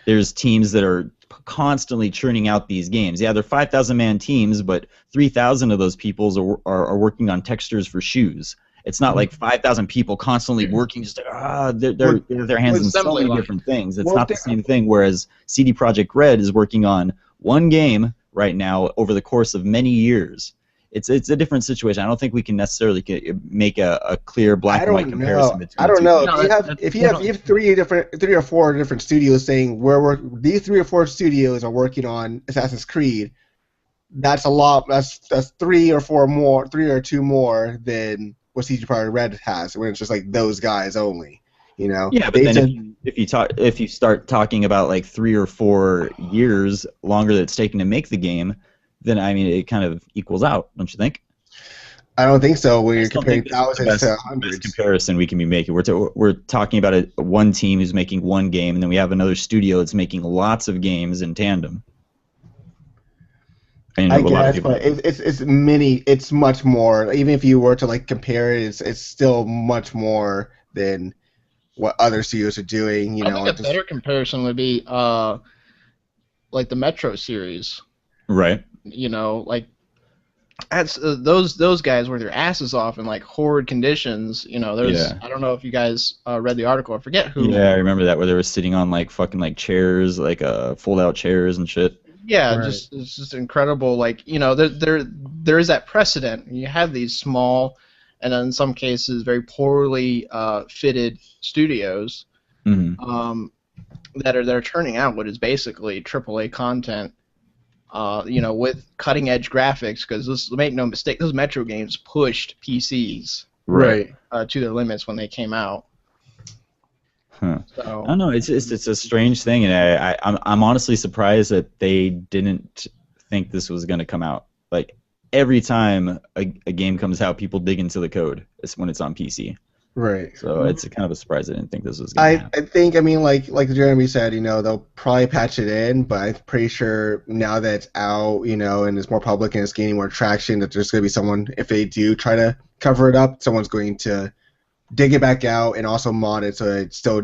There's teams that are constantly churning out these games. Yeah, they're 5,000 man teams, but 3,000 of those people are working on textures for shoes. It's not like 5,000 people constantly working. Just their hands in so many different things. It's not the same thing. Whereas CD Projekt Red is working on one game right now over the course of many years. It's a different situation. I don't think we can necessarily make a clear black and white comparison between. I don't know. No, if you have three or four different studios saying these 3 or 4 studios are working on Assassin's Creed, that's a lot. That's 3 or 4 more, 3 or 2 more than what CD Projekt Red has, when it's just like those guys only. You know. Yeah, but They then tend- if you start talking about like 3 or 4 years longer that it's taken to make the game, then I mean it kind of equals out, don't you think? I don't think so. When I you're still comparing think this is the thousands to best hundreds. comparison we can be making. We're talking about one team who's making one game, and then we have another studio that's making lots of games in tandem. And I a lot of guess, people- but it's much more. Even if you were to like compare it, it's still much more than what other studios are doing. You I know, think a better comparison would be like the Metro series. right. You know, like that's those guys were their asses off in like horrid conditions. You know, there's Yeah. I don't know if you guys read the article. I forget who. Yeah, I remember that where they were sitting on like fucking like chairs, like fold-out chairs and shit. Yeah, Right. it's just incredible. Like, you know, there is that precedent. You have these small, and in some cases very poorly fitted studios Hmm. that are turning out what is basically AAA content. You know, with cutting edge graphics, because make no mistake, those Metro games pushed PCs Right. to their limits when they came out. Huh. So I don't know. It's a strange thing, and I'm honestly surprised that they didn't think this was going to come out. Like every time a game comes out, people dig into the code. It's when it's on PC. right. So it's kind of a surprise I didn't think this was going to happen. I think, I mean, like Jeremy said, you know, they'll probably patch it in, but I'm pretty sure now that it's out, you know, and it's more public and it's gaining more traction, that there's going to be someone, if they do try to cover it up, someone's going to dig it back out and also mod it so it still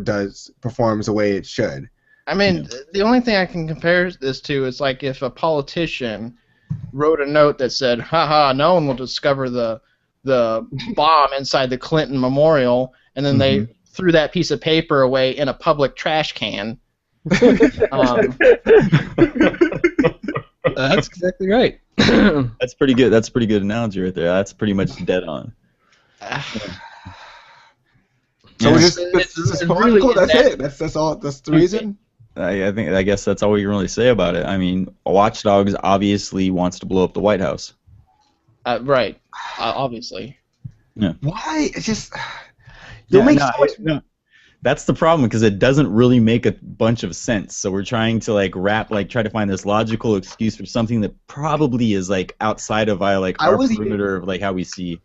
performs the way it should. I mean, the only thing I can compare this to is like if a politician wrote a note that said, "Haha, no one will discover the bomb inside the Clinton Memorial," and then they threw that piece of paper away in a public trash can. That's exactly right. That's pretty good. That's a pretty good analogy right there. That's pretty much dead on. So Yeah. we're just It's this is really political. That's that- it. That's all. That's the reason. I guess that's all we can really say about it. I mean, Watch Dogs obviously wants to blow up the White House. Right, obviously. Why? It's just you'll make so much. no. That's the problem because it doesn't really make a bunch of sense. So we're trying to try to find this logical excuse for something that probably is like outside of our perimeter of like how we see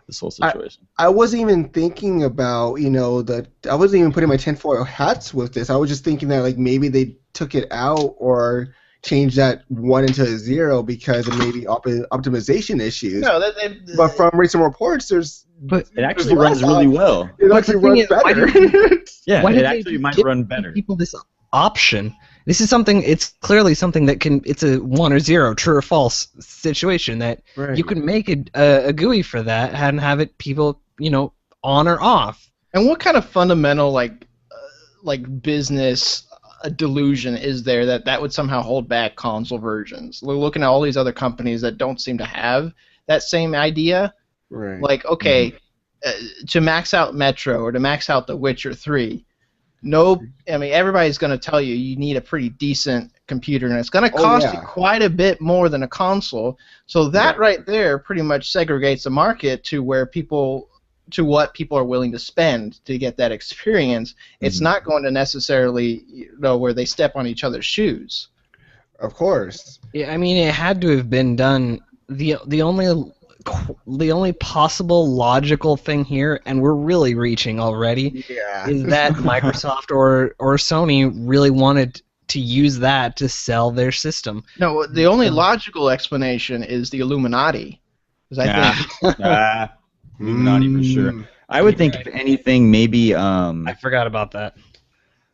this whole situation. I wasn't even thinking about, you know, I wasn't even putting my tinfoil hats with this. I was just thinking that like maybe they took it out or changed that 1 into a 0 because of maybe optimization issues. No, But from recent reports, But It actually runs really well. it But actually the thing runs is, why better. Yeah, Why it did they actually might give run better. people this option? This is something. It's clearly something that can. It's a 1 or 0, true or false situation that Right. you can make a GUI for that and have it people, you know, on or off. And what kind of fundamental like business delusion is there that would somehow hold back console versions? We're looking at all these other companies that don't seem to have that same idea. Right. Like, okay, to max out Metro or to max out The Witcher 3, I mean, everybody's going to tell you need a pretty decent computer, and it's going to cost you quite a bit more than a console. So that right there pretty much segregates the market to what people are willing to spend to get that experience. It's not going to necessarily, you know, where they step on each other's shoes. Of course. Yeah, I mean, it had to have been done. The only possible logical thing here, and we're really reaching already, Yeah. is that Microsoft or Sony really wanted to use that to sell their system. No, the only logical explanation is the Illuminati. 'Cause I think Illuminati for sure. I would think if anything, maybe I forgot about that.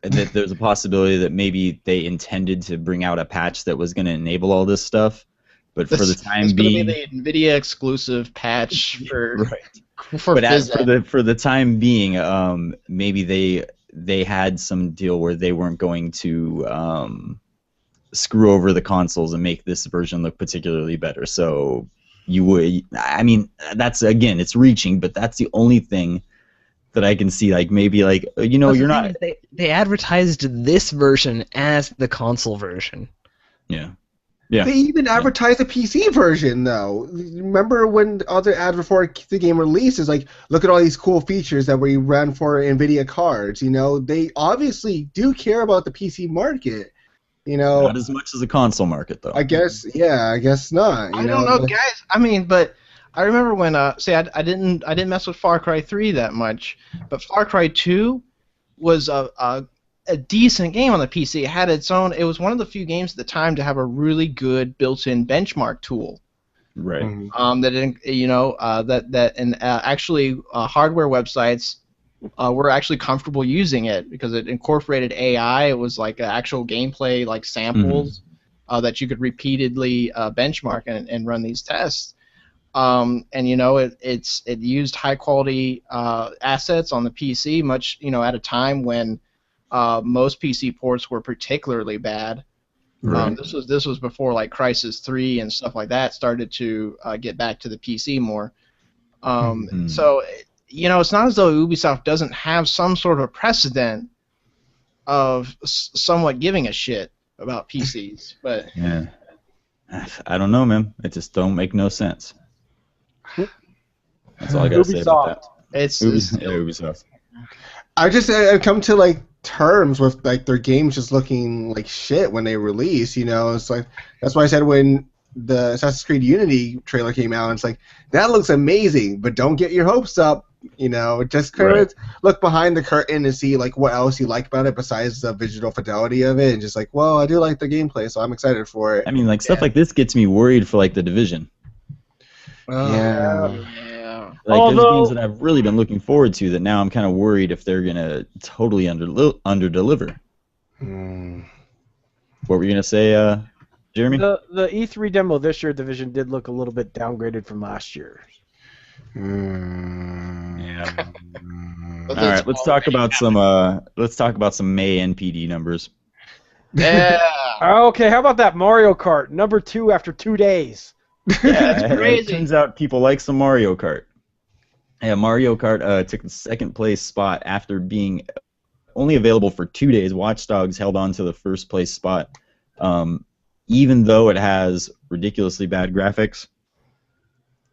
that there's a possibility that maybe they intended to bring out a patch that was going to enable all this stuff, but for the time it's being, going to be the NVIDIA exclusive patch for right. for But as Phys-Ed. for the time being, maybe they had some deal where they weren't going to screw over the consoles and make this version look particularly better. So I mean, that's, again, it's reaching, but that's the only thing that I can see. Like maybe like you know, But the you're thing not. is they advertised this version as the console version. Yeah. Yeah. They even advertised the PC version, though. Remember when other ads before the game released is like, look at all these cool features that we ran for NVIDIA cards. You know, they obviously do care about the PC market. You know, Not as much as the console market, though. I guess not. I don't know, guys. I mean, but I remember when say I didn't mess with Far Cry 3 that much, but Far Cry 2 was a decent game on the PC. It had its own. It was one of the few games at the time to have a really good built-in benchmark tool. Right. Actually hardware websites were actually comfortable using it because it incorporated AI. It was like actual gameplay, like samples that you could repeatedly benchmark and run these tests. It used high quality assets on the PC, much at a time when most PC ports were particularly bad. Right. This was before like Crysis 3 and stuff like that started to get back to the PC more. So it's not as though Ubisoft doesn't have some sort of precedent of somewhat giving a shit about PCs, but Yeah. I don't know, man. It just don't make no sense. That's all I gotta say about that. it's Ubisoft. I just I've come to like terms with like their games just looking like shit when they release. You know, it's like that's why I said when the Assassin's Creed Unity trailer came out, it's like that looks amazing, but don't get your hopes up. You know, just kind of look behind the curtain and see like what else you like about it besides the visual fidelity of it, and just like, well, I do like the gameplay, so I'm excited for it. I mean, like stuff like this gets me worried for like the Division. Yeah. Like Although- there's games that I've really been looking forward to that now I'm kind of worried if they're gonna totally under deliver. Mm. What were you gonna say, Jeremy? The E3 demo this year, Division did look a little bit downgraded from last year. Yeah. But All right, let's talk about some May NPD numbers. yeah. Okay, how about that Mario Kart number 2 after 2 days? Yeah, it's It crazy. turns out people like some Mario Kart. Yeah, Mario Kart took the second place spot after being only available for 2 days. Watch Dogs held on to the first place spot, even though it has ridiculously bad graphics.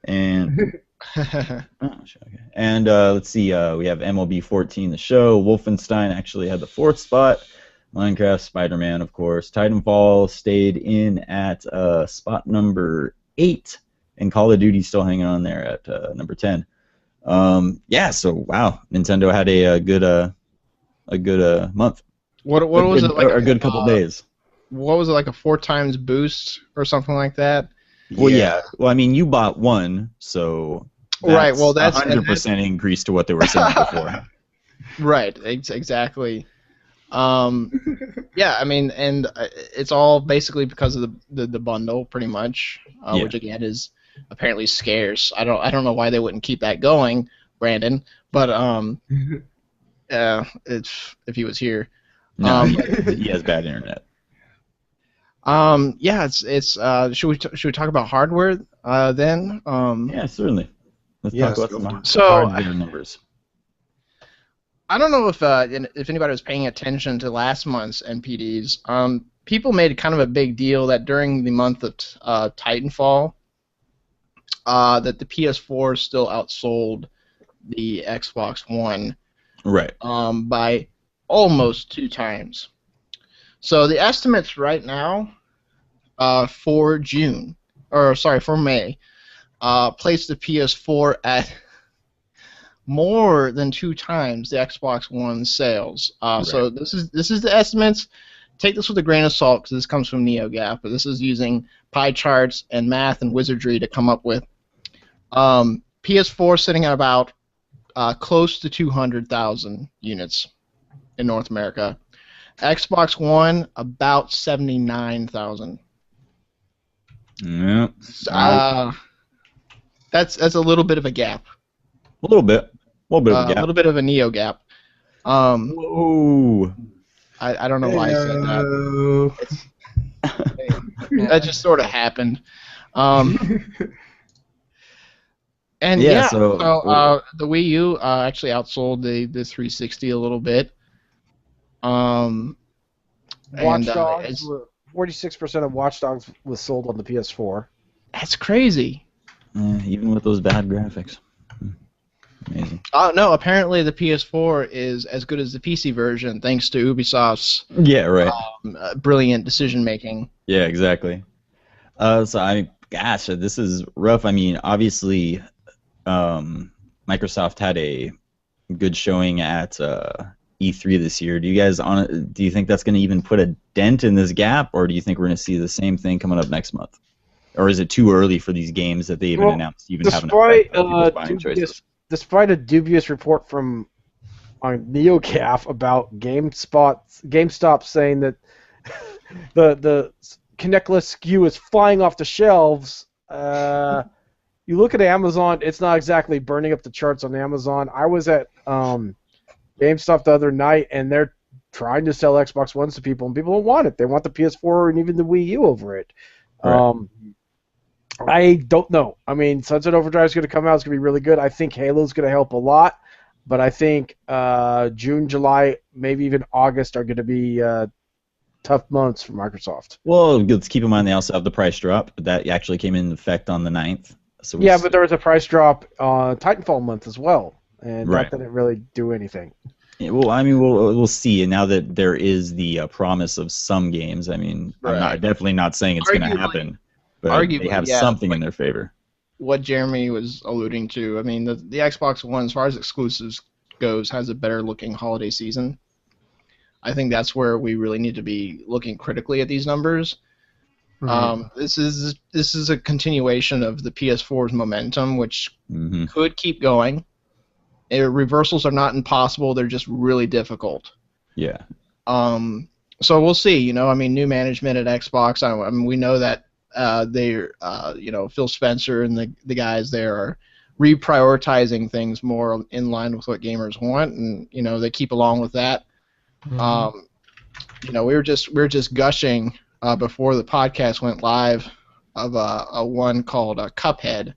And let's see, we have MLB 14, the show. Wolfenstein actually had the 4th spot. Minecraft, Spider-Man, of course. Titanfall stayed in at spot number 8, and Call of Duty still hanging on there at number 10. So wow, Nintendo had a good month. What was it like? A good couple days. What was it like, a 4 times boost or something like that? Well, yeah. Well, I mean, you bought one, so Right, well, that's 100% increase to what they were selling before. Right, exactly. Yeah, I mean, and it's all basically because of the bundle, pretty much, which again is apparently scarce. I don't know why they wouldn't keep that going, Brandon. But if he was here. No, he has bad internet. It's should we talk about hardware then? Yeah, certainly. Let's Yes, talk go about for some hardware numbers. I don't know if anybody was paying attention to last month's NPDs. People made kind of a big deal that during the month of Titanfall, that the PS4 still outsold the Xbox One, Right. by almost 2 times. So the estimates right now, for May, place the PS4 at more than 2 times the Xbox One sales. So this is the estimates. Take this with a grain of salt because this comes from NeoGAF, but this is using pie charts and math and wizardry to come up with. PS4 sitting at about close to 200,000 units in North America. Xbox One about 79,000. Yeah. That's a little bit of a gap. A little bit. A little bit of a A gap. little bit of a Neo gap. Whoa. I don't know why I said that. That just sort of happened. And so the Wii U actually outsold the 360 a little bit. Watch Dogs 46% of Watch Dogs was sold on the PS4. That's crazy. Even with those bad graphics. Amazing. No, apparently the PS4 is as good as the PC version thanks to Ubisoft's Yeah, right. brilliant decision making. Yeah, exactly. Gosh, this is rough. I mean, obviously, Microsoft had a good showing at E3 this year. Do you think that's going to even put a dent in this gap, or do you think we're going to see the same thing coming up next month? Or is it too early for these games that they even announced even have an effect on people's buying choices? Despite a dubious report from NeoGAF about GameStop saying that the Connectless SKU is flying off the shelves, you look at Amazon, it's not exactly burning up the charts on Amazon. I was at GameStop the other night, and they're trying to sell Xbox Ones to people, and people don't want it. They want the PS4 and even the Wii U over it. Right. I don't know. I mean, Sunset Overdrive is going to come out. It's going to be really good. I think Halo's going to help a lot, but I think June, July, maybe even August are going to be tough months for Microsoft. Well, let's keep in mind they also have the price drop, but that actually came into effect on the 9th. So yeah, but there was a price drop Titanfall month as well, and Right. that didn't really do anything. Yeah, well, I mean, we'll see. And now that there is the promise of some games, I mean, Right. I'm definitely not saying it's going to Arguably- happen, but arguably, they have yeah, something in their favor. What Jeremy was alluding to, I mean, the Xbox One, as far as exclusives goes, has a better looking holiday season. I think that's where we really need to be looking critically at these numbers. This is a continuation of the PS4's momentum, which Hmm. could keep going. Reversals are not impossible; they're just really difficult. Yeah. So we'll see. You know, I mean, new management at Xbox. I mean, we know that they're, Phil Spencer and the guys there are reprioritizing things more in line with what gamers want, and they keep along with that. We were just gushing before the podcast went live of a one called Cuphead,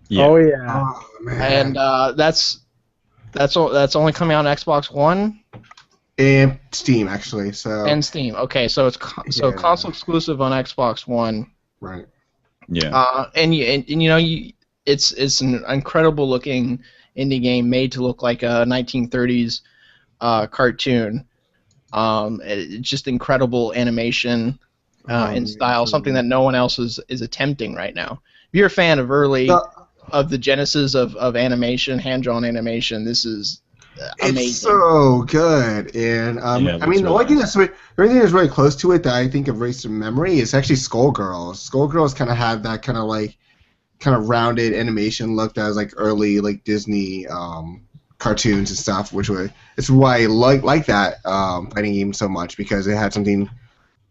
Yeah. Oh yeah. Oh man. and that's only coming out on Xbox One And Steam actually. So and Steam. Okay, so it's Yeah. console exclusive on Xbox One. right. Yeah. It's an incredible looking indie game made to look like a 1930s cartoon. It's just incredible animation and style, something that no one else is attempting right now. If you're a fan of of the genesis of animation, hand-drawn animation, this is amazing. It's so good, and Yeah, I that's mean, the really only thing nice. the only thing that's really close to it that I think of race from memory is actually Skullgirls. Skullgirls kind of had that kind of rounded animation look that was like early like Disney cartoons and stuff, it's why I like that fighting game so much, because it had something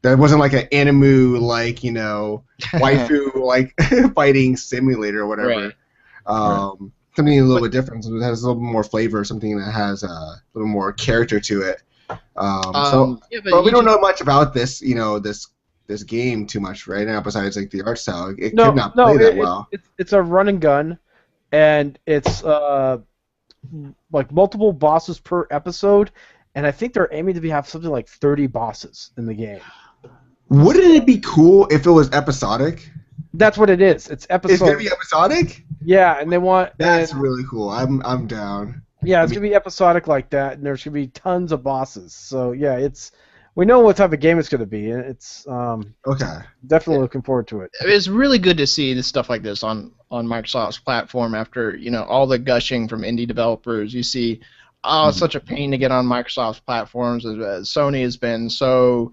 that wasn't like an animu like waifu like fighting simulator or whatever. Right. Something a little bit different. So it has a little bit more flavor, something that has a little more character to it. But we don't know much about this, this game too much right now. Besides like the art style, it could not play that well. It's a run and gun, and it's like multiple bosses per episode, and I think they're aiming to have something like 30 bosses in the game. Wouldn't it be cool if it was episodic? That's what it is. It's episode. It's gonna be episodic. Yeah, and they want. That's and, really cool. I'm down. Yeah, it's gonna be episodic like that, and there's gonna be tons of bosses. So yeah, we know what type of game it's gonna be, and it's Okay. definitely looking forward to it. It's really good to see this stuff like this on Microsoft's platform after all the gushing from indie developers. You see, it's such a pain to get on Microsoft's platforms. Sony has been so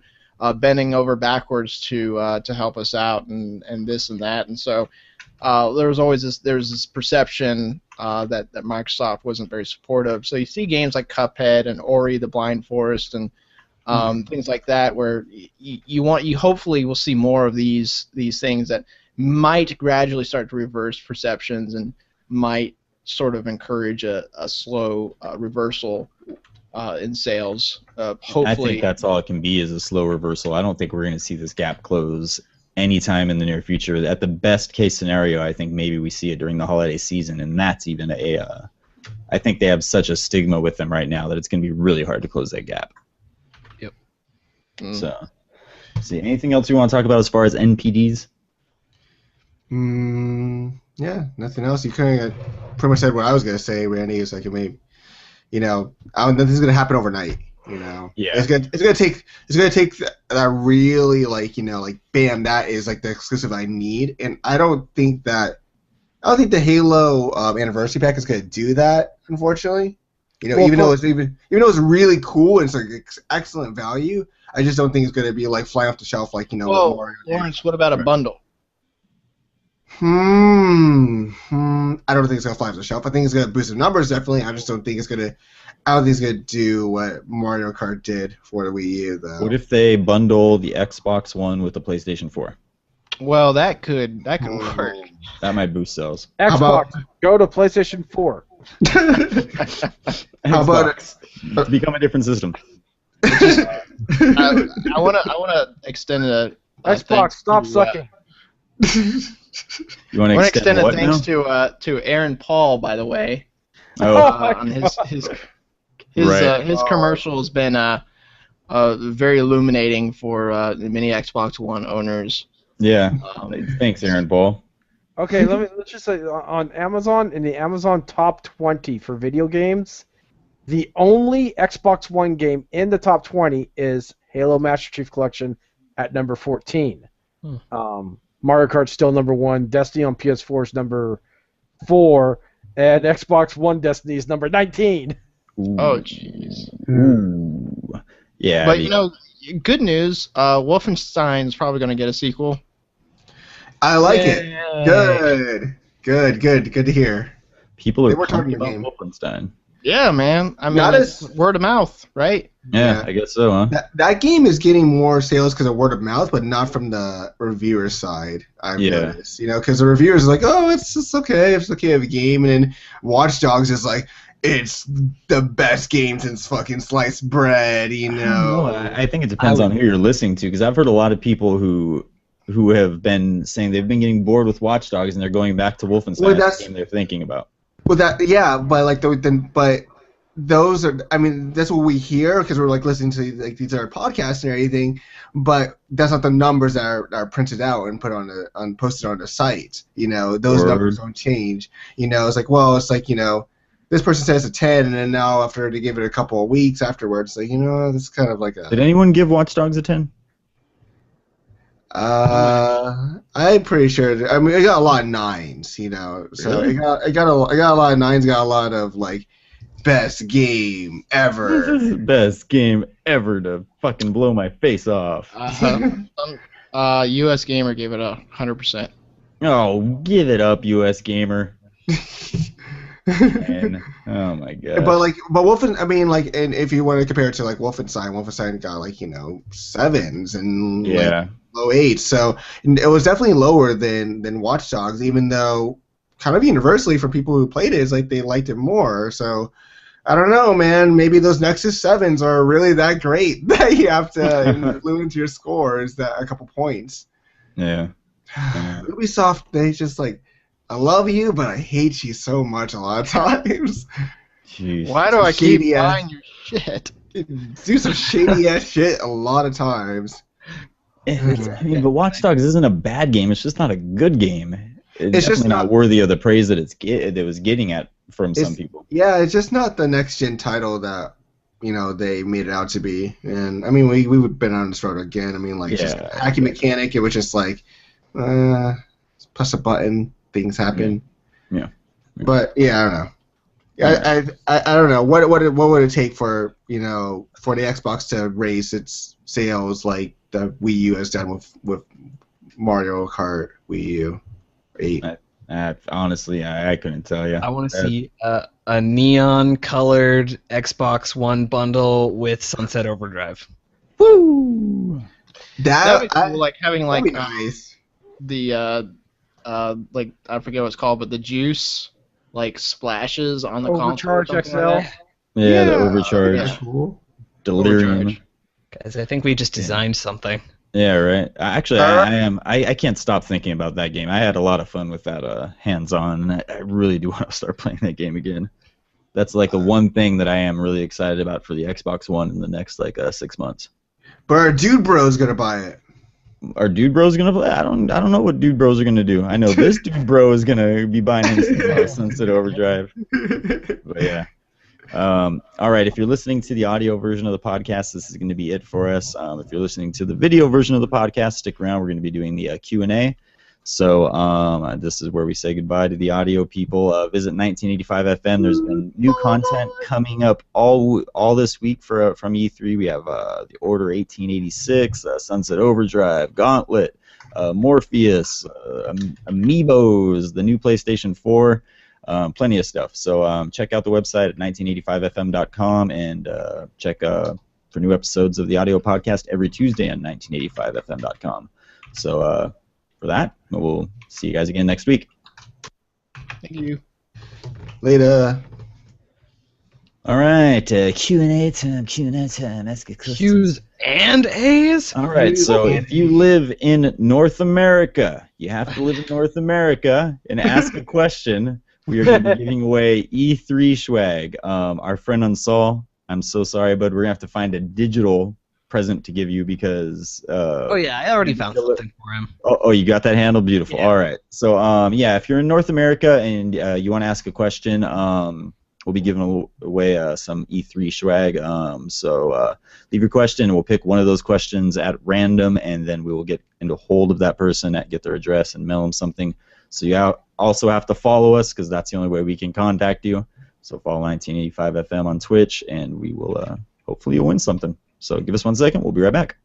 bending over backwards to help us out and this and that, and so there's this perception that Microsoft wasn't very supportive. So you see games like Cuphead and Ori the Blind Forest and things like that, where you hopefully will see more of these things that might gradually start to reverse perceptions and might sort of encourage a slow reversal in sales. Hopefully, I think that's all it can be, is a slow reversal. I don't think we're going to see this gap close anytime in the near future. At the best case scenario, I think maybe we see it during the holiday season, and that's even I think they have such a stigma with them right now that it's going to be really hard to close that gap. Yep. So Let's see, anything else you want to talk about as far as NPDs? Yeah, nothing else. You kind of pretty much said what I was gonna say, Randy. Is like, it may, I don't think this is gonna happen overnight. Yeah. It's gonna take that really like bam, that is like the exclusive I need, and I don't think the Halo anniversary pack is gonna do that, unfortunately. Even though it's really cool and it's like excellent value, I just don't think it's gonna be like flying off the shelf like Well, Mario. Lawrence, what about a bundle? I don't think it's gonna fly off the shelf. I think it's gonna boost the numbers definitely. I just don't think it's gonna. I don't think it's gonna do what Mario Kart did for the Wii U, though. What if they bundle the Xbox One with the PlayStation 4? Well, that could work. That might boost sales. Xbox, go to PlayStation 4. How about to become a different system? I wanna extend a Xbox, thanks stop to, sucking. You want I to want to extend extend a what thanks now? to Aaron Paul, by the way. Oh, On his Right. commercial has been very illuminating for many Xbox One owners. yeah. Thanks, Aaron Paul. Okay, let's just say on Amazon, in the Amazon top 20 for video games, the only Xbox One game in the top 20 is Halo Master Chief Collection at number 14. Mario Kart's still number 1. Destiny on PS4 is number 4, and Xbox One Destiny is number 19. Ooh. Oh, jeez. Ooh. Yeah. But good news. Wolfenstein's probably going to get a sequel. I like it. Good to hear. people They are were talking talking about Wolfenstein. Yeah, man. I mean, Not it's word of mouth, right? Yeah, Yeah. I guess so, huh? That game is getting more sales because of word of mouth, but not from the reviewer side. I've noticed, because the reviewers are like, "Oh, it's okay, it's okay of a game," and then Watch Dogs is like, "It's the best game since fucking sliced bread," I think it depends on who you're listening to, because I've heard a lot of people who have been saying they've been getting bored with Watch Dogs and they're going back to Wolfenstein. Well, That's the game they're thinking about. Well, but those are, I mean, that's what we hear because we're like listening to like these other podcasts and everything, but that's not the numbers that are printed out and put posted on the site. Those numbers don't change. It's like, well, it's like, this person says a 10, and then now after they give it a couple of weeks afterwards, like, this is kind of like a. Did anyone give Watch Dogs a 10? I'm pretty sure. I mean, I got a lot of 9s, So Really? I got a lot of 9s. Got a lot of like best game ever. This is the best game ever to fucking blow my face off. US Gamer gave it 100%. Oh, give it up, US Gamer. Man. Oh my god. But Wolfen, I mean, like, and if you want to compare it to like Wolfenstein got like 7s and like, low 8s, so it was definitely lower than Watch Dogs, even though kind of universally for people who played it, it's like they liked it more. So I don't know, man. Maybe those Nexus 7s are really that great that you have to influence your scores that a couple points. Yeah. Ubisoft, they just like, I love you, but I hate you so much a lot of times. Jeez. Why do I keep Shady ass- buying your shit? Do some shady ass shit a lot of times. But Watch Dogs isn't a bad game. It's just not a good game. It's just definitely not worthy of the praise that it was getting at from some people. Yeah, it's just not the next gen title that they made it out to be. And I mean, we've been on this road again. I mean, like, just a hacky mechanic. It was just like, press a button, things happen. Yeah. But yeah, I don't know. I don't know what would it take for for the Xbox to raise its sales like the Wii U has done with Mario Kart Wii U 8. Honestly, I couldn't tell you. I want to see a neon-colored Xbox One bundle with Sunset Overdrive. Woo! That'd be cool, like having like that'd be nice. the like I forget what it's called, but the juice like splashes on the console. or Overcharge something XL. like that. Yeah, the Overcharge. Yeah, cool. Delirium. Overcharge. Guys, I think we just designed something. Yeah, right. Actually, I can't stop thinking about that game. I had a lot of fun with that hands-on, and I really do want to start playing that game again. That's like the one thing that I am really excited about for the Xbox One in the next 6 months. But our dude bro's gonna buy it. Are Dude Bros gonna play? I don't know what Dude Bros are gonna do. I know this Dude Bro is gonna be buying him Sunset Overdrive. But yeah. All right, if you're listening to the audio version of the podcast, this is going to be it for us. If you're listening to the video version of the podcast, stick around. We're going to be doing the Q&A. So this is where we say goodbye to the audio people. Visit 1985 FM. There's been new content coming up all this week from E3. We have the Order 1886, Sunset Overdrive, Gauntlet, Morpheus, Amiibos, the new PlayStation 4. Plenty of stuff. So check out the website at 1985fm.com and check for new episodes of the audio podcast every Tuesday on 1985fm.com. So for that, we'll see you guys again next week. Thank you. Later. All right, Q&A time. Ask a question. Q's and A's? All right, so if you live in North America, you have to live in North America and ask a question. We are going to be giving away E3 swag. Our friend Unsol, I'm so sorry, but we're going to have to find a digital present to give you because... oh, yeah, I already found something for him. Oh, you got that handle? Beautiful. Yeah. All right. So, yeah, if you're in North America and you want to ask a question, we'll be giving away some E3 swag. So leave your question, and we'll pick one of those questions at random, and then we will get into hold of that person, get their address, and mail them something. So you also have to follow us because that's the only way we can contact you. So follow 1985 FM on Twitch, and we will hopefully you'll win something. So give us 1 second. We'll be right back.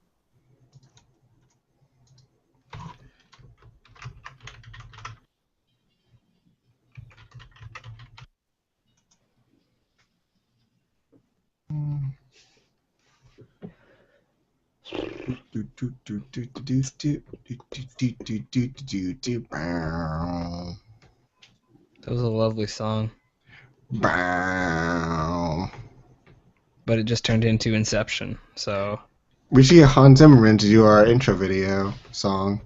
That was a lovely song, Bow. but it just turned into Inception, so... We should get Hans Zimmerman to do our intro video song.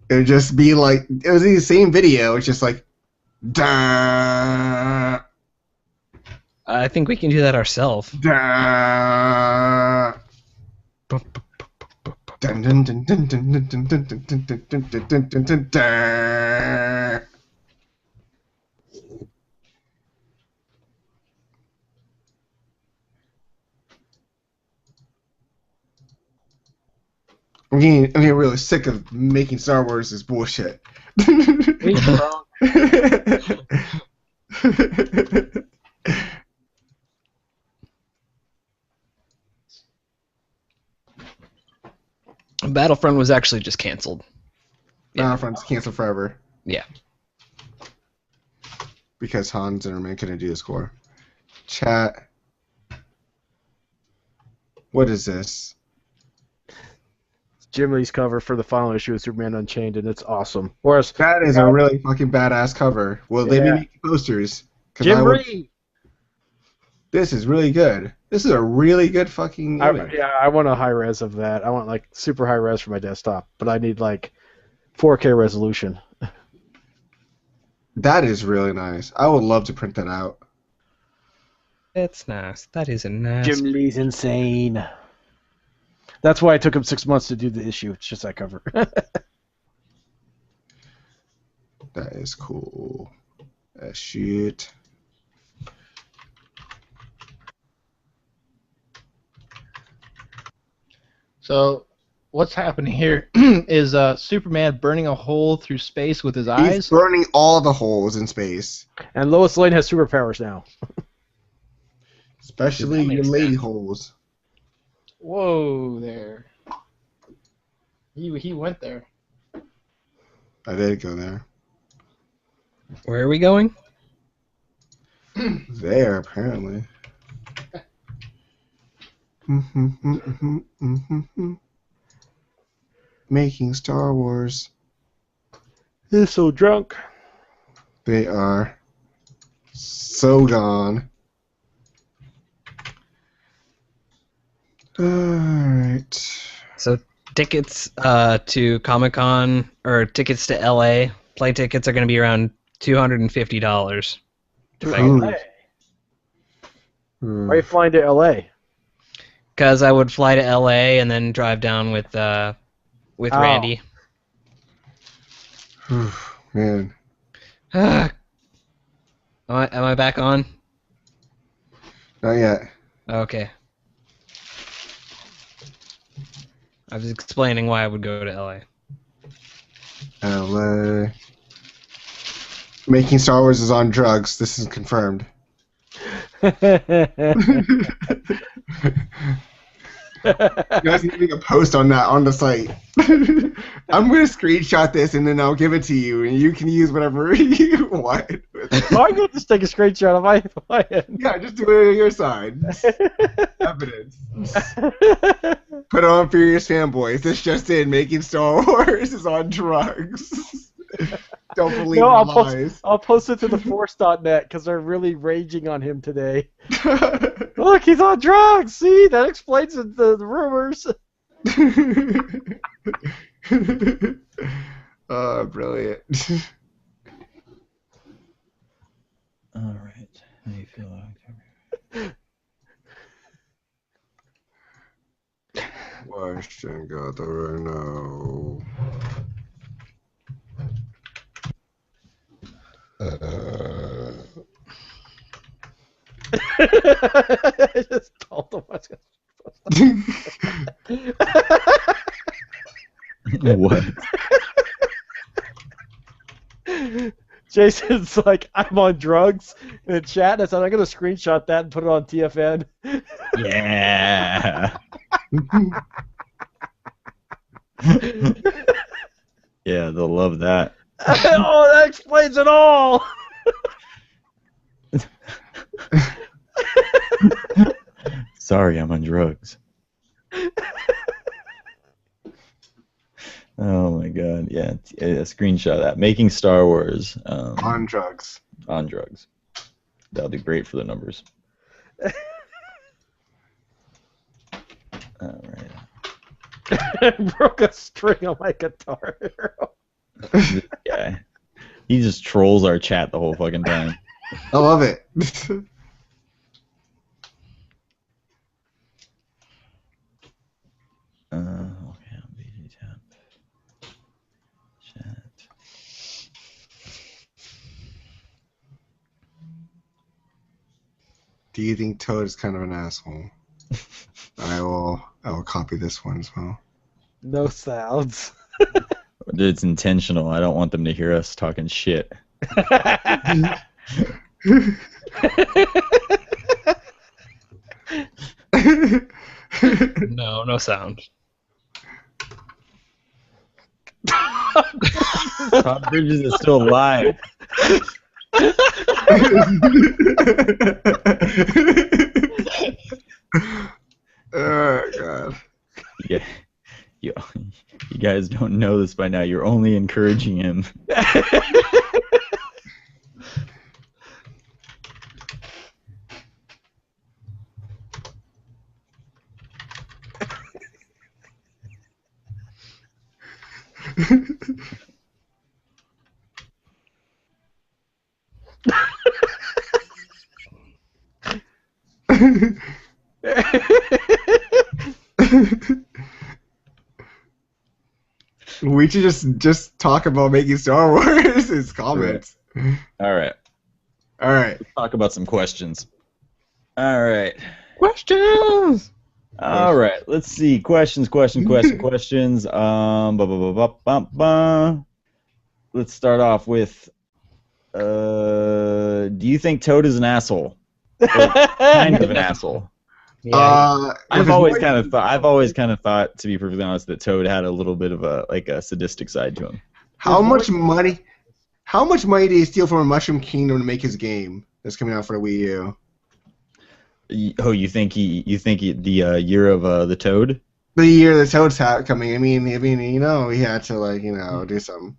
It would just be like, it was the same video, it's just like, da, I think we can do that ourselves. da. Dun, dun, dun, dun, dun, dun, dun, dun, dun, dun, dun, dun, dun, dun, dun, dun. I'm getting really sick of making Star Wars this bullshit. Battlefront was actually just canceled. Battlefront's canceled forever. Yeah. Because Hans Zimmerman couldn't do the score. Chat. What is this? Jim Lee's cover for the final issue of Superman Unchained, and it's awesome. Whereas That is a really fucking badass cover. Will they be Yeah. making posters? 'Cause Jim Lee. This is really good. This is a really good fucking image. I want a high res of that. I want like super high res for my desktop, but I need like 4K resolution. That is really nice. I would love to print that out. It's nice. That is a nice... Jim Lee's insane. That's why it took him 6 months to do the issue. It's just that cover. That is cool. That shit. So, what's happening here is Superman burning a hole through space with his He's eyes. burning all the holes in space. And Lois Lane has superpowers now. Especially That your makes lady sense. holes. Whoa there. He went there. I did go there. Where are we going? There, apparently. Making Star Wars. He's so drunk. They are so gone. Alright. So tickets to Comic-Con, or tickets to LA, play tickets are going to be around $250. Ooh. Why are you flying to LA? Because I would fly to LA and then drive down with with Oh. Randy. Man. Am I back on? Not yet. Okay. I was explaining why I would go to LA. LA. Making Star Wars is on drugs. This is confirmed. You guys need to make a post on that on the site. I'm gonna screenshot this and then I'll give it to you, and you can use whatever you want. Why don't you just take a screenshot of my end? Yeah, just do it on your side. Evidence. Put on Furious Fanboys. This just in: Making Star Wars is on drugs. Don't believe No, the lies. I'll post it to the Force.net because they're really raging on him today. Look, he's on drugs. See, that explains the rumors. Oh, brilliant. All right. How do you feel, October? Question got the Renault. I just told him I was What? Jason's like, I'm on drugs in the chat. I said, I'm going to screenshot that and put it on TFN. Yeah. Yeah, they'll love that. Oh, that explains it all. Sorry, I'm on drugs. Oh my god, yeah, a screenshot of that. Making Star Wars On drugs. on drugs. That'll do great for the numbers. Alright. Broke a string on my guitar. This guy. He just trolls our chat the whole fucking time. I love it. Okay, BG tab. Chat. Do you think Toad is kind of an asshole? I will copy this one as well. No sounds. It's intentional. I don't want them to hear us talking shit. No, no sound. Todd Bridges is still alive. Oh god. Yeah, you guys don't know this by now. You're only encouraging him. We should just talk about making Star Wars. His comments. All right, All right. let's talk about some questions. All right. Questions. All right, let's see. Questions. Questions. Let's start off with, do you think Toad is an asshole? Or kind of an asshole. Yeah. I've always kind of thought, to be perfectly honest, that Toad had a little bit of a sadistic side to him. How much money did he steal from a Mushroom Kingdom to make his game that's coming out for the Wii U? Oh, you think the year of the Toad? The year the Toad's coming. I mean, he had to do something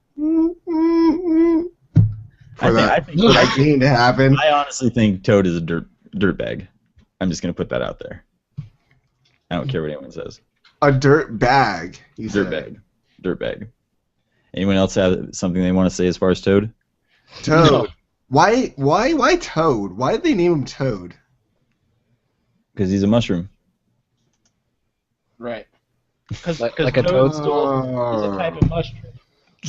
for that game to happen. I honestly think Toad is a dirtbag. I'm just gonna put that out there. I don't care what anyone says. A dirt bag. You said. Dirtbag. Anyone else have something they want to say as far as Toad? Toad. No. Why Toad? Why did they name him Toad? Because he's a mushroom. Right. Like a toadstool? is a type of mushroom.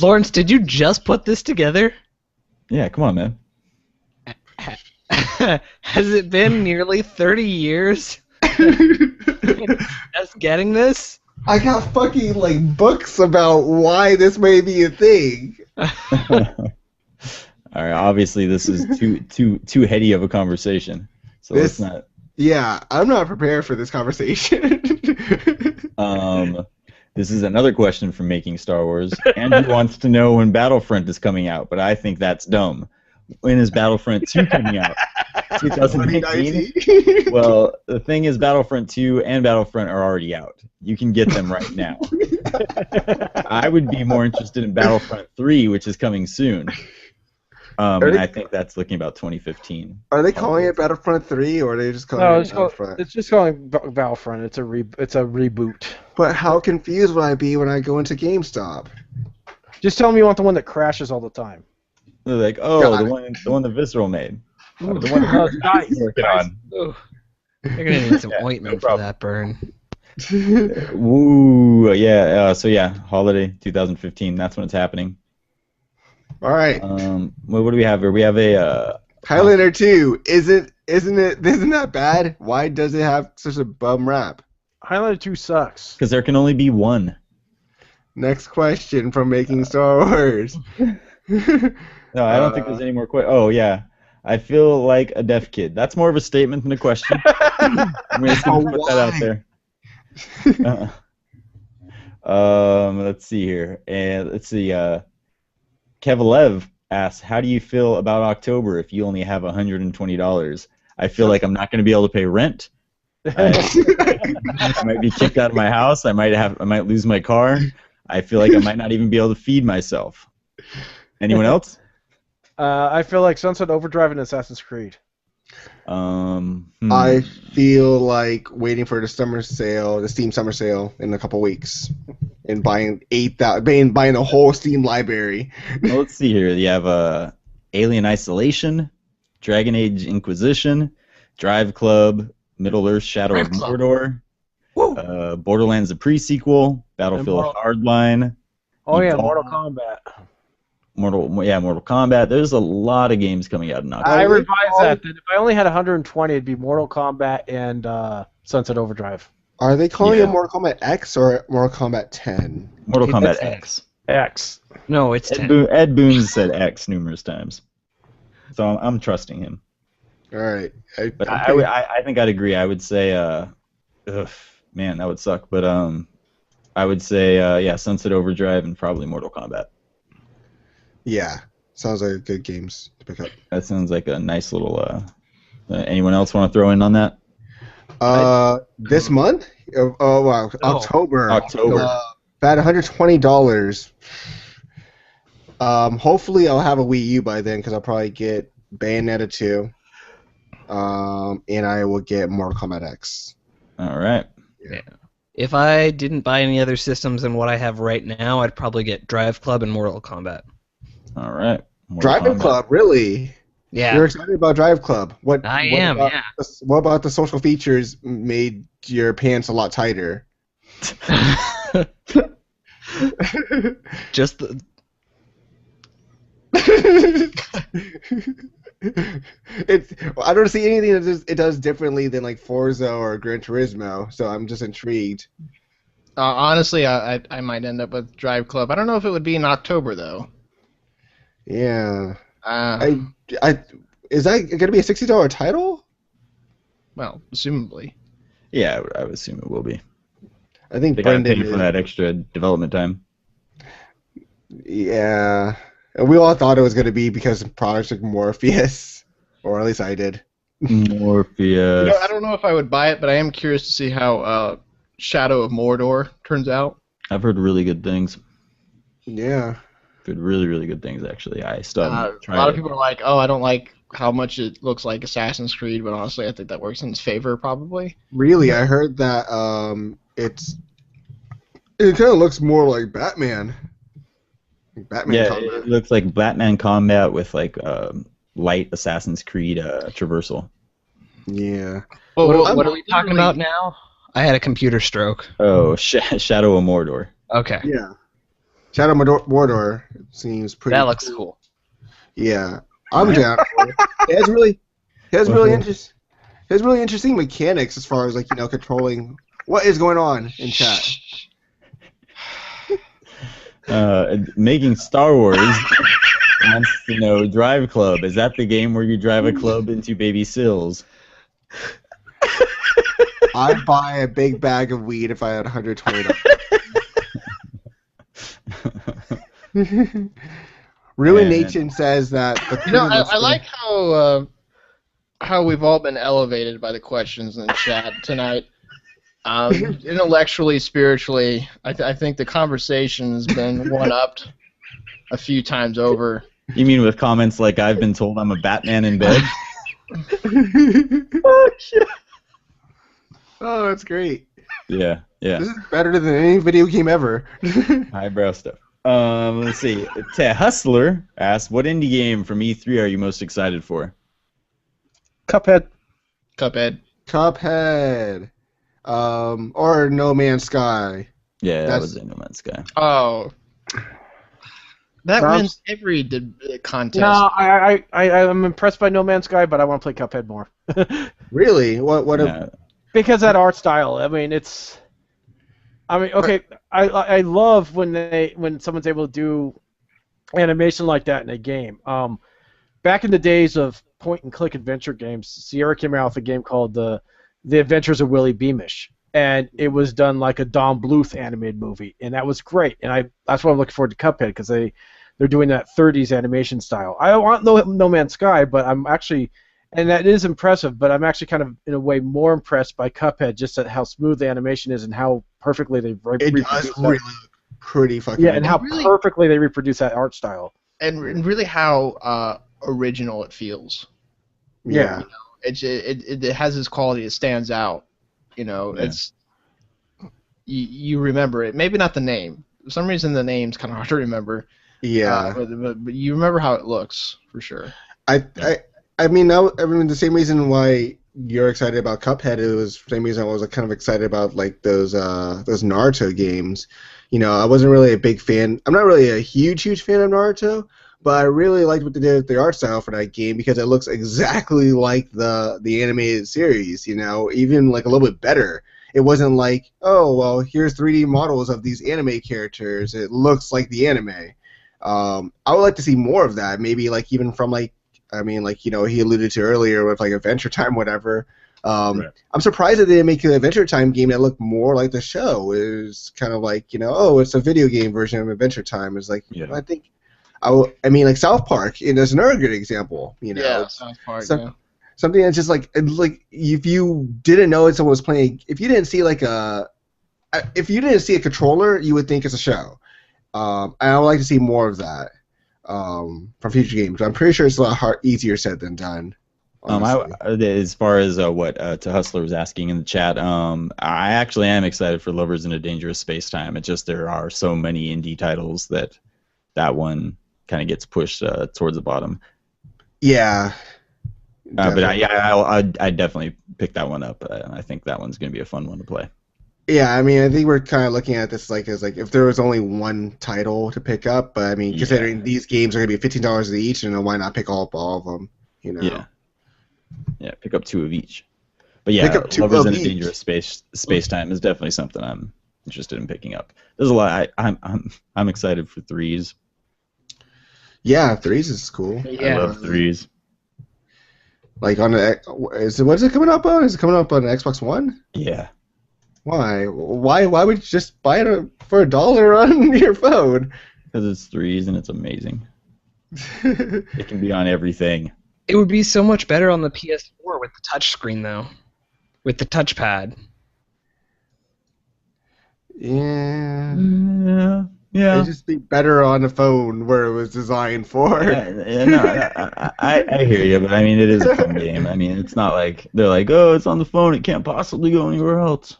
Lawrence, did you just put this together? Yeah, come on, man. Has it been nearly 30 years? Just getting this? I got fucking like books about why this may be a thing. All right. Obviously, this is too heady of a conversation. So This- let's not. Yeah, I'm not prepared for this conversation. This is another question from Making Star Wars. Andrew wants to know when Battlefront is coming out, but I think that's dumb. When is Battlefront 2 coming out? 2019? 2019? Well, the thing is, Battlefront 2 and Battlefront are already out. You can get them right now. I would be more interested in Battlefront 3, which is coming soon. And I think that's looking about 2015. Are they calling it Battlefront 3 or are they just calling No, it Battlefront? it's just calling Battlefront. It's a reboot. But how confused would I be when I go into GameStop? Just tell me you want the one that crashes all the time. They're like, oh, God. the one that Visceral made. The one Oh, that nice. he's working on. Ooh. You're gonna need some Yeah, ointment no for problem. that burn. Woo, yeah. So yeah, holiday 2015. That's when it's happening. All right, What do we have here? We have a Highlander 2 isn't that bad? Why does it have such a bum rap? Highlander 2 sucks. because there can only be one. Next question from Making Star Wars. No, I don't think there's any more questions. Oh yeah, I feel like a deaf kid. That's more of a statement than a question. I'm just gonna put that out there. Let's see here, and let's see. Kevalev asks, "How do you feel about October if you only have $120? I feel like I'm not going to be able to pay rent. I might be kicked out of my house. I might lose my car. I feel like I might not even be able to feed myself." Anyone else? I feel like Sunset Overdrive and Assassin's Creed. I feel like waiting for the Steam summer sale in a couple weeks, and buying buying the whole Steam library. Well, let's see here. You have Alien Isolation, Dragon Age Inquisition, Drive Club, Middle Earth: Shadow of Mordor, Borderlands the pre-sequel, Battlefield Hardline. Oh yeah, Evolve. Mortal Kombat. Mortal Kombat. There's a lot of games coming out in October. I revised that. If I only had 120, it'd be Mortal Kombat and Sunset Overdrive. Are they calling Yeah. it Mortal Kombat X or Mortal Kombat 10? Mortal Kombat It's X. X. No, it's Ed, 10. Ed Boon said X numerous times, so I'm trusting him. All right. But I think I'd agree. I would say, man, that would suck. But I would say, yeah, Sunset Overdrive and probably Mortal Kombat. Yeah, sounds like good games to pick up. That sounds like a nice little. Anyone else want to throw in on that? This month? Oh wow, No. October. October. About $120. Hopefully I'll have a Wii U by then because I'll probably get Bayonetta 2. And I will get Mortal Kombat X. All right. If I didn't buy any other systems than what I have right now, I'd probably get Drive Club and Mortal Kombat. All right. Mortal Driving Kombat. Club, really? Yeah, You're excited about Drive Club? What am. about Yeah. What about the social features made your pants a lot tighter? Just the, I don't see anything that it does differently than like Forza or Gran Turismo, so I'm just intrigued. Honestly, I might end up with Drive Club. I don't know if it would be in October though. Yeah. Uh, Is that going to be a $60 title? well, assumably. Yeah, I would assume it will be. I think They got to Brendan pay for that extra development time. Yeah. And we all thought it was going to be because Project Morpheus, or at least I did. Morpheus. I don't know if I would buy it, but I am curious to see how Shadow of Mordor turns out. I've heard really good things. Yeah. Heard really, really good things, actually. I still haven't A tried lot of it. people are like, "Oh, I don't like how much it looks like Assassin's Creed," but honestly, I think that works in its favor, probably. Really, I heard that it kind of looks more like Batman. Batman Yeah, combat. it looks like Batman Combat with like light Assassin's Creed traversal. Yeah. Well, what are we talking about now? I had a computer stroke. Oh, Shadow of Mordor. Okay. Yeah. Shadow of Mordor seems pretty. That looks cool. Yeah, I'm down. It has really interesting mechanics as far as like controlling what is going on in chat. Making Star Wars wants to know Drive Club. Is that the game where you drive a club into baby Sills? I'd buy a big bag of weed if I had $120. Really, And- Nation says that. I like how we've all been elevated by the questions in the chat tonight. Intellectually, spiritually, I think the conversation's been one-upped a few times over. You mean with comments like "I've been told I'm a Batman in bed"? Oh, that's great. Yeah. This is better than any video game ever. Highbrow stuff. Let's see. Hustler asks, "What indie game from E3 are you most excited for?" Cuphead. Cuphead. Cuphead. Or No Man's Sky. Yeah, that That's- was in No Man's Sky. Oh. That Sounds- wins every contest. No, I'm impressed by No Man's Sky, but I want to play Cuphead more. Really? What? Yeah. Because that art style. I mean, okay. I love when someone's able to do animation like that in a game. Back in the days of point-and-click adventure games, Sierra came out with a game called The Adventures of Willie Beamish, and it was done like a Don Bluth animated movie, and that was great. And that's why I'm looking forward to Cuphead, because they're doing that 30s animation style. I want No Man's Sky, but I'm actually, and that is impressive, but I'm actually kind of in a way more impressed by Cuphead, just at how smooth the animation is and how perfectly they've It does reproduced really that. look pretty fucking. Yeah, and how Really- perfectly they reproduce that art style. And really how original it feels. Yeah. It has this quality. It stands out. Yeah. It's you remember it. Maybe not the name. For some reason, the name's kind of hard to remember. Yeah. But you remember how it looks for sure. I mean the same reason why you're excited about Cuphead, it was the same reason I was kind of excited about like those Naruto games. I wasn't really a big fan. I'm not really a huge fan of Naruto, but I really liked what they did with the art style for that game because it looks exactly like the animated series. Even like a little bit better. It wasn't like, oh well, here's 3D models of these anime characters. It looks like the anime. I would like to see more of that. Maybe like even from he alluded to earlier with like Adventure Time, whatever. Right. I'm surprised that they didn't make an Adventure Time game that looked more like the show. It was kind of like, oh, it's a video game version of Adventure Time. It's like, Yeah. I think, like South Park is another good example. Yeah, South Park. so- Yeah. Something that's just like if you didn't know someone was playing, if you didn't see a controller, you would think it's a show. And I would like to see more of that from future games. I'm pretty sure it's a lot easier said than done. honestly. As far as what To Hustler was asking in the chat, I actually am excited for Lovers in a Dangerous Space Time. It's just there are so many indie titles that one kind of gets pushed towards the bottom. Yeah. But I'd definitely pick that one up. I think that one's going to be a fun one to play. Yeah, I mean, I think we're kind of looking at this as if there was only one title to pick up, but I mean, considering these games are going to be $15 each, why not pick up all of them? Yeah, pick up 2 of each. But yeah, Pick up 2 Lovers of in a each. Dangerous Space Time is definitely something I'm interested in picking up. There's a lot. I'm excited for 3s. Yeah, 3s is cool. Yeah. I love 3s. Like on what's it coming up on? Is it coming up on Xbox One? Yeah. Why? Why would you just buy it for $1 on your phone? Because it's 3s and it's amazing. It can be on everything. It would be so much better on the PS4 with the touchscreen, though. With the touchpad. Yeah. Yeah. It'd just be better on the phone where it was designed for. I hear you, but I mean, it is a fun game. I mean, it's not like they're like, oh, it's on the phone, it can't possibly go anywhere else.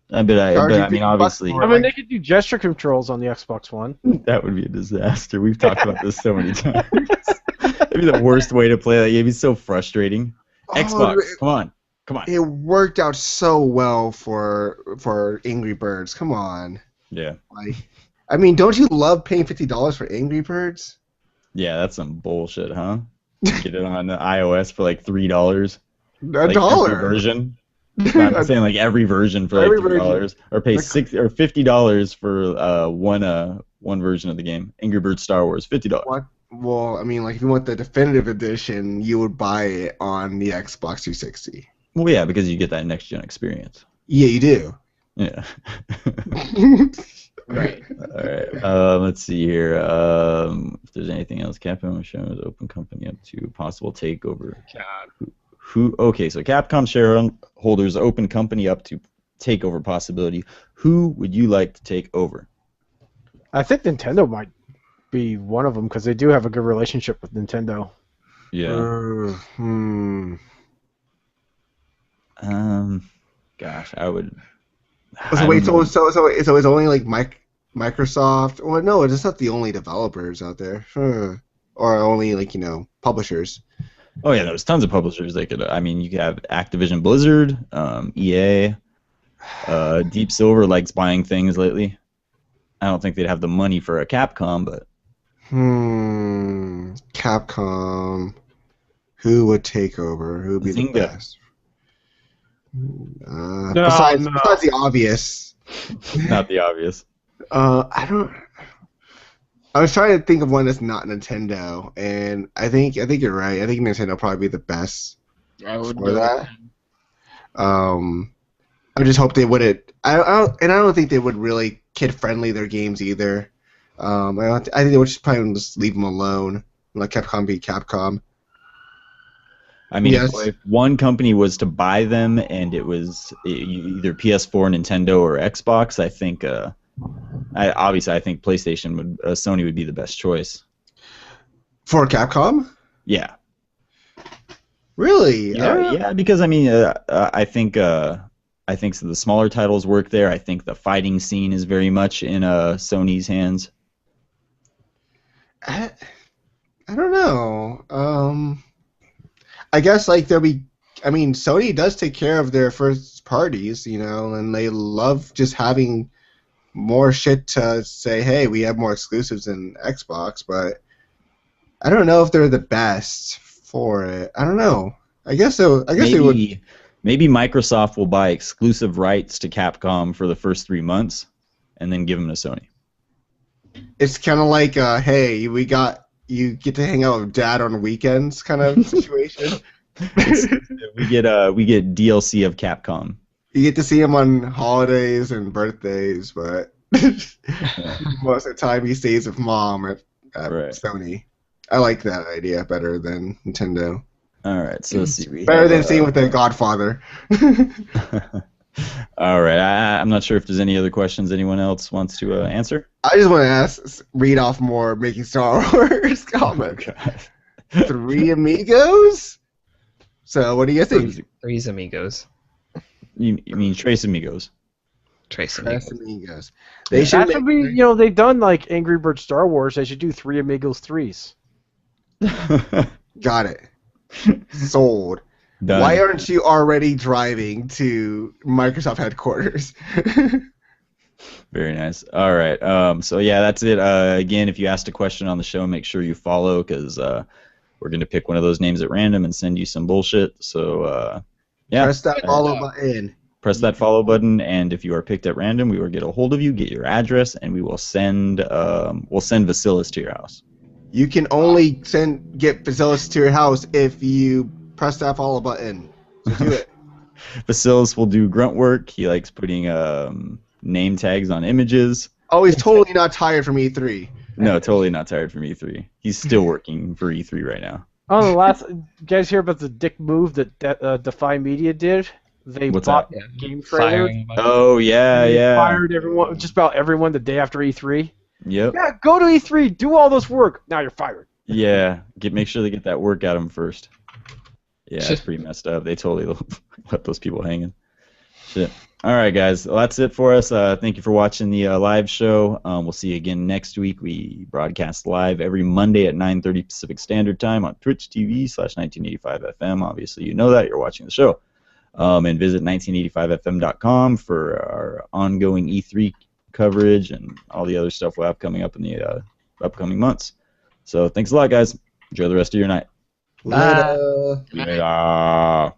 But I mean, obviously, Or I mean, like- they could do gesture controls on the Xbox One. that would be a disaster. We've talked about this so many times. It'd be the worst way to play that game. It's so frustrating. Xbox, come on. Come on. It worked out so well for Angry Birds. Come on. Yeah. Like, I mean, don't you love paying $50 for Angry Birds? Yeah, that's some bullshit, huh? Get it on the iOS for like $3. A Like every dollar. version. I'm saying like every version for like Every $3, or pay Like- $50 for one version of the game. Angry Birds Star Wars, $50. What? Well, I mean, like if you want the definitive edition, you would buy it on the Xbox 360. Well, yeah, because you get that next gen experience. Yeah, you do. Yeah. Right. All right. Let's see here. If there's anything else, Capcom is showing as open company up to possible takeover. Okay, so Capcom shareholders open company up to takeover possibility. Who would you like to take over? I think Nintendo might be one of them because they do have a good relationship with Nintendo. Yeah. Gosh, I would. So wait, so it's only like Microsoft? Well, no, it's not the only developers out there, or only like publishers. Oh yeah, there's tons of publishers they could. I mean, you could have Activision Blizzard, EA, Deep Silver likes buying things lately. I don't think they'd have the money for a Capcom, but Capcom. Who would take over? Who would be Zynga. the best? Besides the obvious. not the obvious. I don't. I was trying to think of one that's not Nintendo, and I think you're right. I think Nintendo would probably be the best I would for that. I just hope they wouldn't. I don't think they would really kid friendly their games either. I think they would probably just leave them alone. Let Capcom be Capcom. I mean, Yes. if one company was to buy them and it was either PS4, Nintendo, or Xbox, I think, I think PlayStation Sony would be the best choice. For Capcom? Yeah. Really? Yeah, because I mean, I think the smaller titles work there. I think the fighting scene is very much in Sony's hands. I don't know. I guess like there'll be. I mean, Sony does take care of their first parties, and they love just having more shit to say. Hey, we have more exclusives than Xbox, but I don't know if they're the best for it. I don't know. I guess so. I guess they would. Maybe Microsoft will buy exclusive rights to Capcom for the first 3 months, and then give them to Sony. It's kind of like, hey, you get to hang out with Dad on weekends kind of situation. We get DLC of Capcom. You get to see him on holidays and birthdays, but most of the time he stays with Mom at Right. Sony. I like that idea better than Nintendo. All right, so let's see. Better than staying with the Godfather. All right, I'm not sure if there's any other questions anyone else wants to answer. I just want to read off more Making Star Wars comments. Three Amigos? So what do you think? Three's Amigos. You mean Trace Amigos? Trace Tres Amigos. Amigos. They They should should make- be, they've done like Angry Birds Star Wars. They should do Three Amigos 3s. Got it. Sold. Done. Why aren't you already driving to Microsoft headquarters? Very nice. All right. So yeah, that's it. Again, if you asked a question on the show, make sure you follow, because we're going to pick one of those names at random and send you some bullshit. So yeah, Press that follow button. press that follow button, and if you are picked at random, we will get a hold of you, get your address, and we will send Vasilis to your house. You can only get Vasilis to your house if you press that follow button. So do it. Vasilis will do grunt work. He likes putting name tags on images. Oh, he's totally not tired from E3. No, totally not tired from E3. He's still working for E3 right now. Oh, the last you guys hear about the dick move that Defy Media did? They What's bought that? game trailers. Firing a bunch of- Oh yeah, They yeah. fired everyone, just about everyone, the day after E3. Yep. Yeah, go to E3, do all this work. Now you're fired. Yeah. Make sure they get that work out of them first. Yeah, it's pretty messed up. They totally let those people hanging. Shit. All right, guys. Well, that's it for us. Thank you for watching the live show. We'll see you again next week. We broadcast live every Monday at 9:30 Pacific Standard Time on Twitch TV /1985 FM. Obviously, you know that. You're watching the show. And visit 1985fm.com for our ongoing E3 coverage and all the other stuff we'll have coming up in the upcoming months. So thanks a lot, guys. Enjoy the rest of your night. Bye. Later. Later.